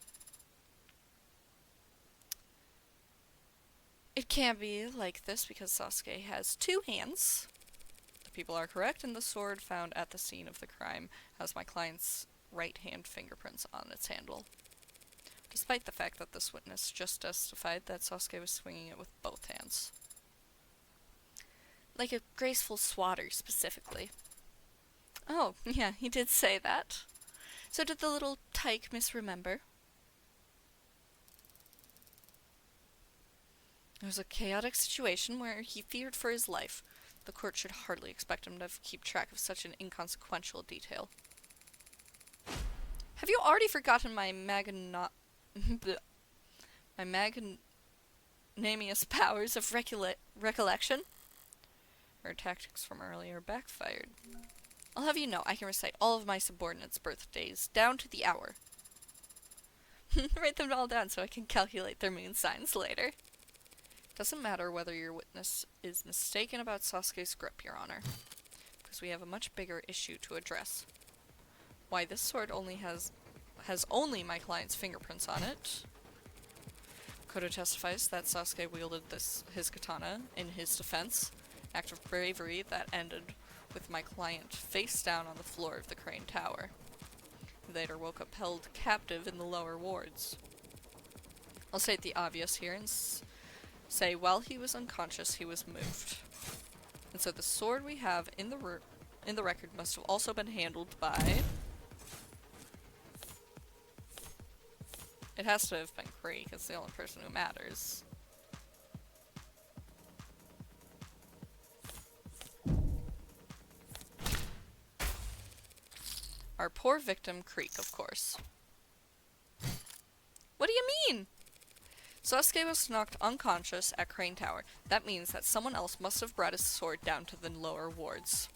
It can't be like this because Sasuke has 2 hands. The people are correct, and the sword found at the scene of the crime has my client's right hand fingerprints on its handle. Despite the fact that this witness just testified that Sasuke was swinging it with both hands. Like a graceful swatter, specifically. Oh, yeah, he did say that. So did the little tyke misremember? It was a chaotic situation where he feared for his life. The court should hardly expect him to keep track of such an inconsequential detail. Have you already forgotten my magnanimous powers of recollection? Her tactics from earlier backfired. I'll have you know, I can recite all of my subordinates' birthdays, down to the hour. Write them all down so I can calculate their moon signs later. Doesn't matter whether your witness is mistaken about Sasuke's grip, Your Honor, because we have a much bigger issue to address. Why this sword only has only my client's fingerprints on it. Kodo testifies that Sasuke wielded his katana in his defense, act of bravery that ended with my client face down on the floor of the Crane Tower. He later woke up held captive in the lower wards. I'll state the obvious here and say while he was unconscious, he was moved. And so the sword we have in the record must have also been handled by... It has to have been Krieg, it's the only person who matters. Our poor victim, Creek, of course. What do you mean? Sasuke was knocked unconscious at Crane Tower. That means that someone else must have brought his sword down to the lower wards.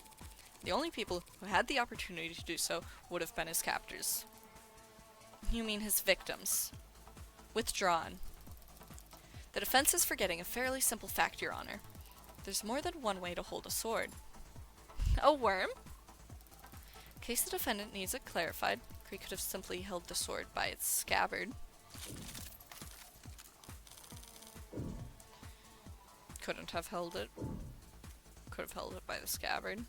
The only people who had the opportunity to do so would have been his captors. You mean his victims. Withdrawn. The defense is forgetting a fairly simple fact, Your Honor. There's more than one way to hold a sword. A worm? In case the defendant needs it clarified, Creek could have simply held the sword by its scabbard. Couldn't have held it. Could have held it by the scabbard.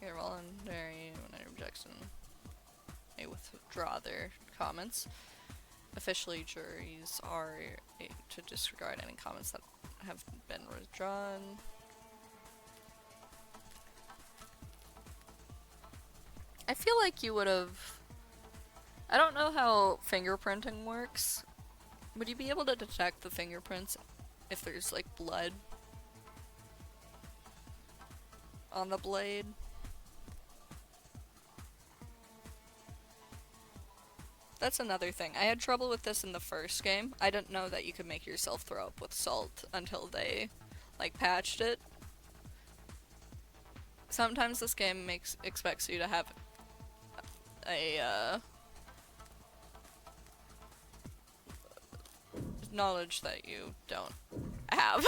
Here, voluntary when objection may withdraw their comments. Officially, juries are to disregard any comments that have been withdrawn. I feel like you would have... I don't know how fingerprinting works. Would you be able to detect the fingerprints if there's, like, blood on the blade? That's another thing. I had trouble with this in the first game. I didn't know that you could make yourself throw up with salt until they, like, patched it. Sometimes this game expects you to have a, knowledge that you don't have.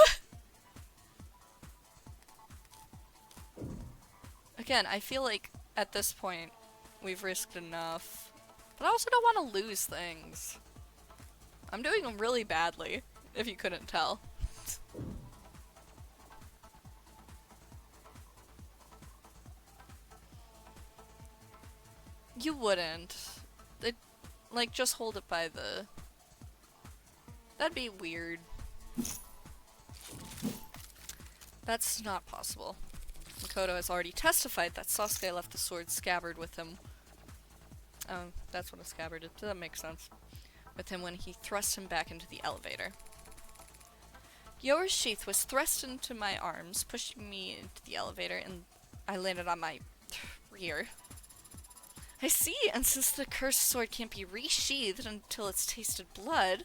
Again, I feel like at this point we've risked enough. But I also don't want to lose things. I'm doing really badly, if you couldn't tell. You wouldn't. It, like, just hold it by the... That'd be weird. That's not possible. Makoto has already testified that Sasuke left the sword scabbard with him. Oh, that's what a scabbard is. That makes sense. With him when he thrust him back into the elevator. Yora's sheath was thrust into my arms, pushing me into the elevator, and I landed on my rear. I see, and since the cursed sword can't be resheathed until it's tasted blood...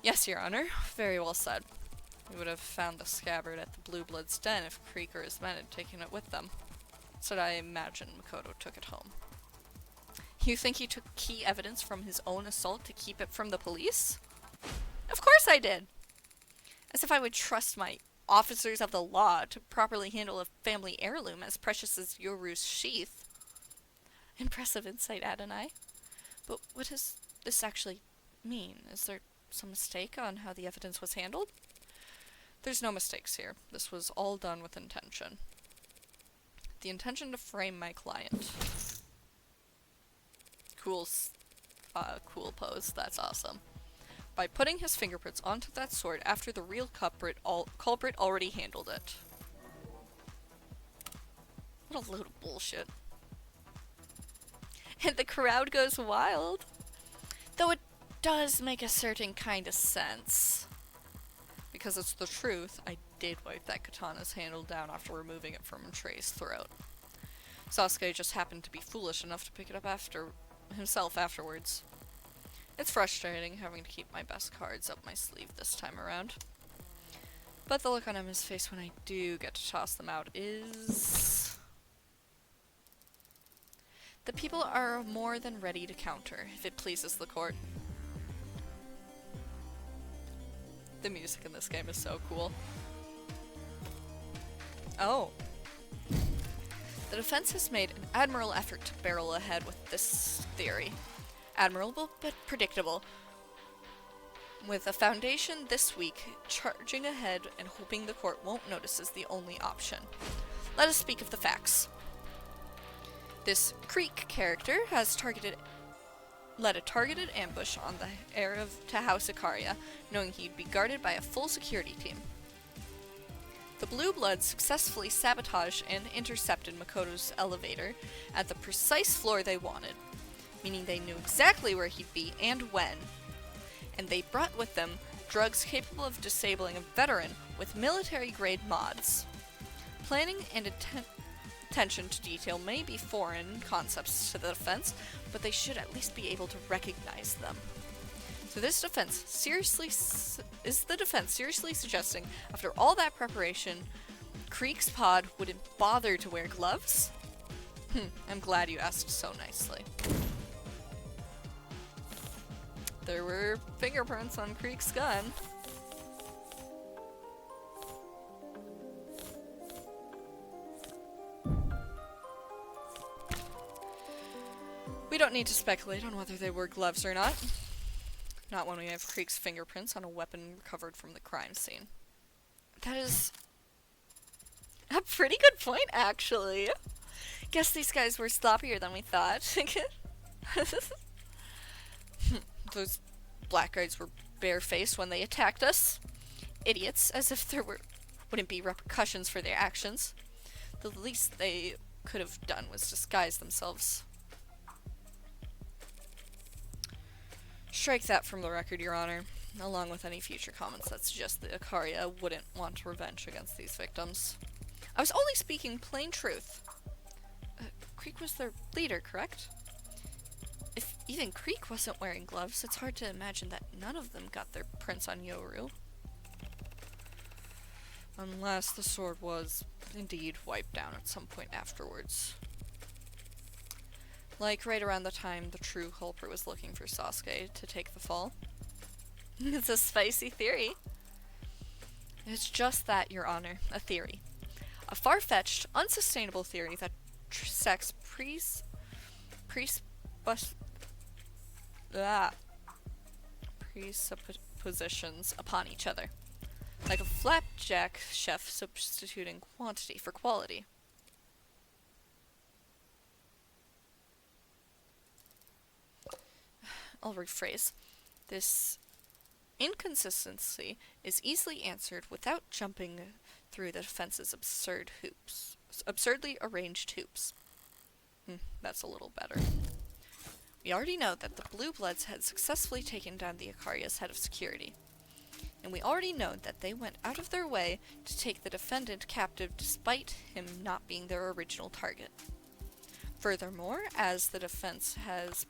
Yes, Your Honor. Very well said. We would have found the scabbard at the Blue Blood's den if Creek or his men had taken it with them. So I imagine Makoto took it home. You think he took key evidence from his own assault to keep it from the police? Of course I did! As if I would trust my officers of the law to properly handle a family heirloom as precious as Yoru's sheath. Impressive insight, Adonai. But what does this actually mean? Is there some mistake on how the evidence was handled? There's no mistakes here. This was all done with intention. The intention to frame my client. Cool pose. That's awesome. By putting his fingerprints onto that sword after the real culprit already handled it. What a load of bullshit. And the crowd goes wild. Though it does make a certain kind of sense. Because it's the truth, I did wipe that katana's handle down after removing it from Trey's throat. Sasuke just happened to be foolish enough to pick it up himself afterwards. It's frustrating having to keep my best cards up my sleeve this time around. But the look on his face when I do get to toss them out is... The people are more than ready to counter, if it pleases the court. The music in this game is so cool. Oh. The defense has made an admirable effort to barrel ahead with this theory. Admirable, but predictable. With a foundation this week, charging ahead and hoping the court won't notice is the only option. Let us speak of the facts. This Creek character has led a targeted ambush on the heir to House Ikaria, knowing he'd be guarded by a full security team. The Blue Bloods successfully sabotaged and intercepted Makoto's elevator at the precise floor they wanted. meaning they knew exactly where he'd be and when. And they brought with them drugs capable of disabling a veteran with military-grade mods. Planning and attention to detail may be foreign concepts to the defense, but they should at least be able to recognize them. So this defense is the defense seriously suggesting, after all that preparation, Creek's pod wouldn't bother to wear gloves? I'm glad you asked so nicely. There were fingerprints on Creek's gun. We don't need to speculate on whether they were gloves or not. Not when we have Creek's fingerprints on a weapon recovered from the crime scene. That is a pretty good point, actually. Guess these guys were sloppier than we thought. Those black guards were barefaced when they attacked us. Idiots, as if there wouldn't be repercussions for their actions. The least they could have done was disguise themselves. Strike that from the record, Your Honor, along with any future comments that suggest that Ikaria wouldn't want revenge against these victims. I was only speaking plain truth. Creek was their leader, correct? If even Creek wasn't wearing gloves, it's hard to imagine that none of them got their prints on Yoru. Unless the sword was indeed wiped down at some point afterwards. Like right around the time the true culprit was looking for Sasuke to take the fall. It's a spicy theory. It's just that, Your Honor, a theory. A far-fetched, unsustainable theory that stacks presuppositions upon each other. Like a flapjack chef substituting quantity for quality. I'll rephrase. This inconsistency is easily answered without jumping through the defense's absurdly arranged hoops. That's a little better. We already know that the Blue Bloods had successfully taken down the Ikaria's head of security. And we already know that they went out of their way to take the defendant captive despite him not being their original target. Furthermore, as the defense has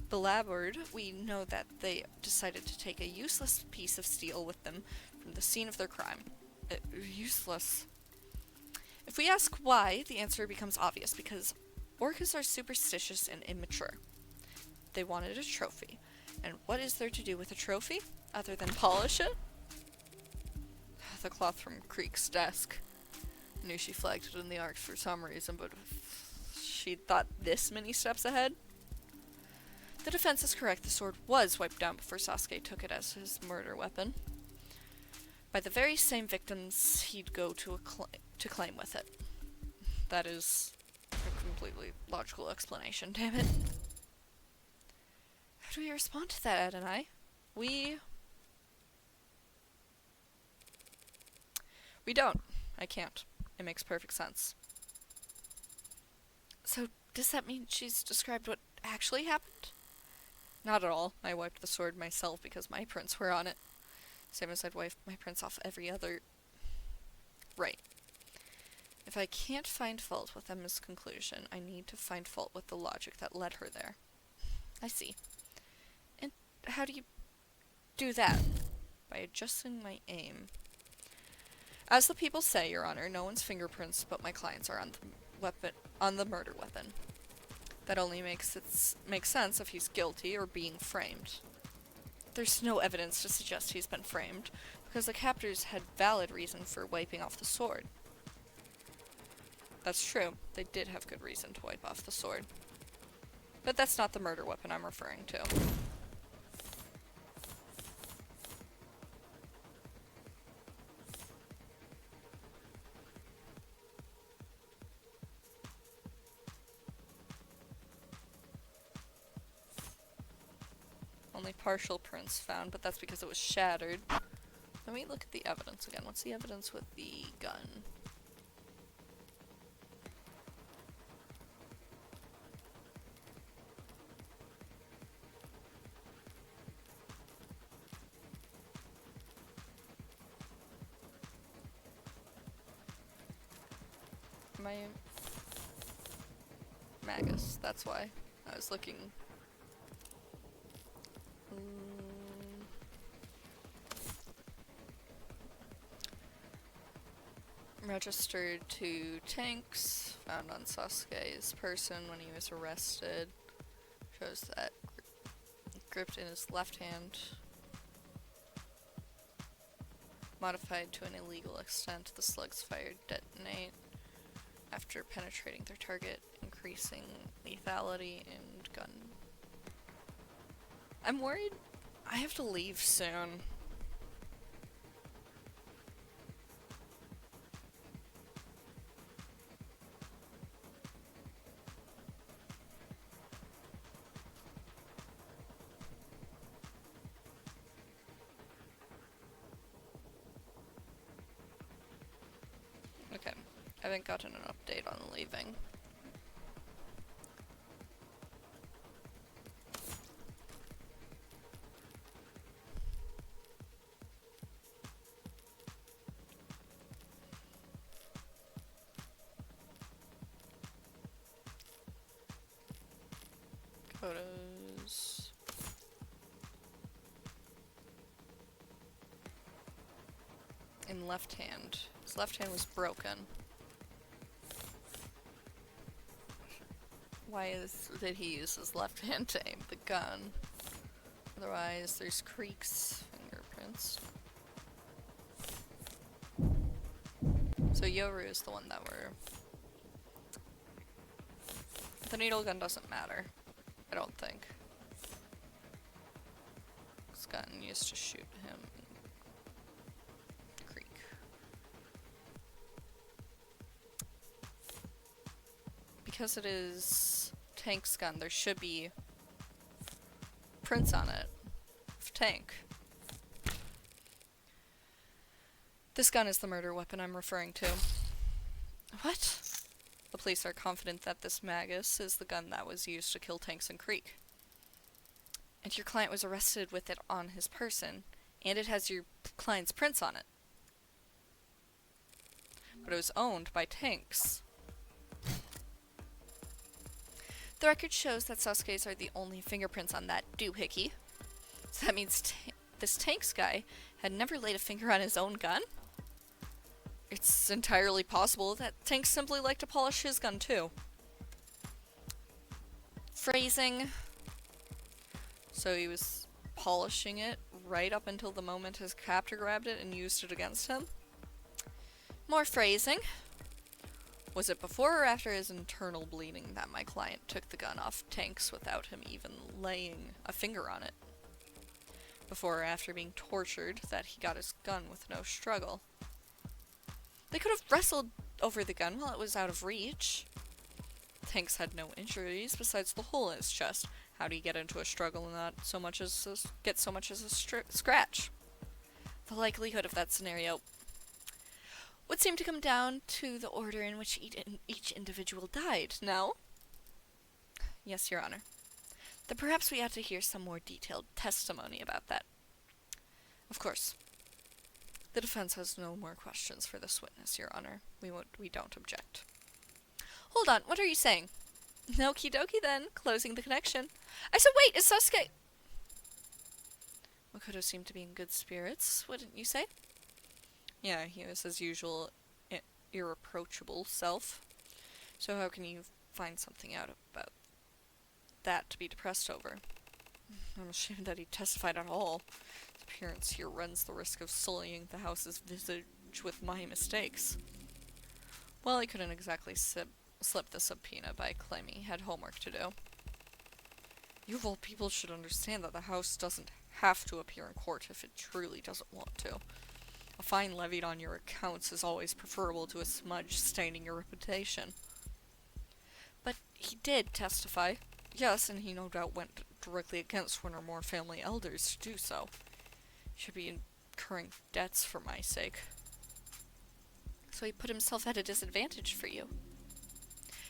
belabored, we know that they decided to take a useless piece of steel with them from the scene of their crime. Useless. If we ask why, the answer becomes obvious, because orcas are superstitious and immature. They wanted a trophy. And what is there to do with a trophy, other than polish it? The cloth from Creek's desk. I knew she flagged it in the arc for some reason, but she'd thought this many steps ahead. The defense is correct, the sword was wiped down before Sasuke took it as his murder weapon. By the very same victims he'd go to claim with it. That is a completely logical explanation, damn it. How do we respond to that, Ed and I? We don't. I can't. It makes perfect sense. So, does that mean she's described what actually happened? Not at all. I wiped the sword myself because my prints were on it. Same as I'd wipe my prints off every other... Right. If I can't find fault with Emma's conclusion, I need to find fault with the logic that led her there. I see. And how do you do that? By adjusting my aim. As the people say, Your Honor, no one's fingerprints but my client's are on the murder weapon. That only makes sense if he's guilty or being framed. There's no evidence to suggest he's been framed, because the captors had valid reason for wiping off the sword. That's true, they did have good reason to wipe off the sword. But that's not the murder weapon I'm referring to. Only partial prints found, but that's because it was shattered. Let me look at the evidence again. What's the evidence with the gun? my Magus. That's why I was looking. Registered to tanks, found on Sasuke's person when he was arrested. Shows that gripped in his left hand. Modified to an illegal extent, the slugs fired detonate after penetrating their target, increasing lethality and gun. I'm worried I have to leave soon. Okay, I haven't gotten an update on leaving. Photos. In left hand. His left hand was broken. Why did he use his left hand to aim the gun? Otherwise, there's Creek's fingerprints. So Yoru is the one that we're... The needle gun doesn't matter. I don't think. This gun used to shoot him. Creek. Because it is Tank's gun, there should be prints on it of Tank. This gun is the murder weapon I'm referring to. What? The police are confident that this Magus is the gun that was used to kill Tanks and Creek. And your client was arrested with it on his person, and it has your client's prints on it. But it was owned by Tanks. The record shows that Sasuke's are the only fingerprints on that doohickey. So that means this Tanks guy had never laid a finger on his own gun? It's entirely possible that Tanks simply liked to polish his gun too. Phrasing. So he was polishing it right up until the moment his captor grabbed it and used it against him. More phrasing. Was it before or after his internal bleeding that my client took the gun off Tanks without him even laying a finger on it? Before or after being tortured that he got his gun with no struggle? They could have wrestled over the gun while it was out of reach. Tanks had no injuries besides the hole in his chest. How do you get into a struggle and not so much as get so much as a scratch? The likelihood of that scenario would seem to come down to the order in which each individual died, no? Yes, Your Honor. Then perhaps we ought to hear some more detailed testimony about that. Of course. The defense has no more questions for this witness, Your Honor. We don't object. Hold on, what are you saying? Okie dokie then, closing the connection. I said wait, is Sasuke... Makoto seemed to be in good spirits, wouldn't you say? Yeah, he was his usual irreproachable self. So how can you find something out about that to be depressed over? I'm ashamed that he testified at all. His appearance here runs the risk of sullying the house's visage with my mistakes. Well, he couldn't exactly slip the subpoena by claiming he had homework to do. You of all people should understand that the house doesn't have to appear in court if it truly doesn't want to. A fine levied on your accounts is always preferable to a smudge staining your reputation. But he did testify. Yes, and he no doubt went directly against one or more family elders to do so. He should be incurring debts for my sake. So he put himself at a disadvantage for you.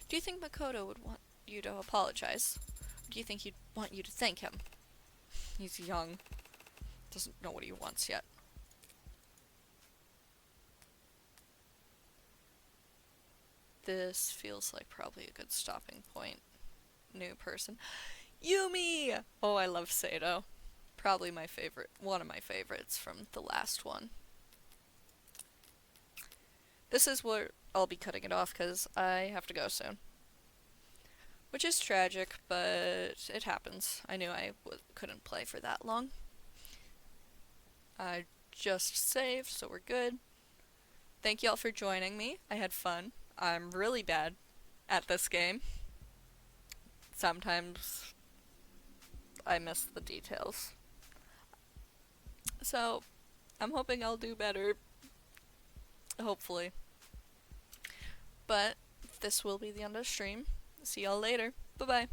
Do you think Makoto would want you to apologize? Or do you think he'd want you to thank him? He's young. Doesn't know what he wants yet. This feels like probably a good stopping point. New person. Yumi! Oh, I love Sato. Probably my favorite, one of my favorites from the last one. This is where I'll be cutting it off because I have to go soon. Which is tragic, but it happens. I knew I couldn't play for that long. I just saved, so we're good. Thank y'all for joining me. I had fun. I'm really bad at this game. Sometimes I miss the details. So, I'm hoping I'll do better. Hopefully. But this will be the end of the stream. See y'all later. Bye bye.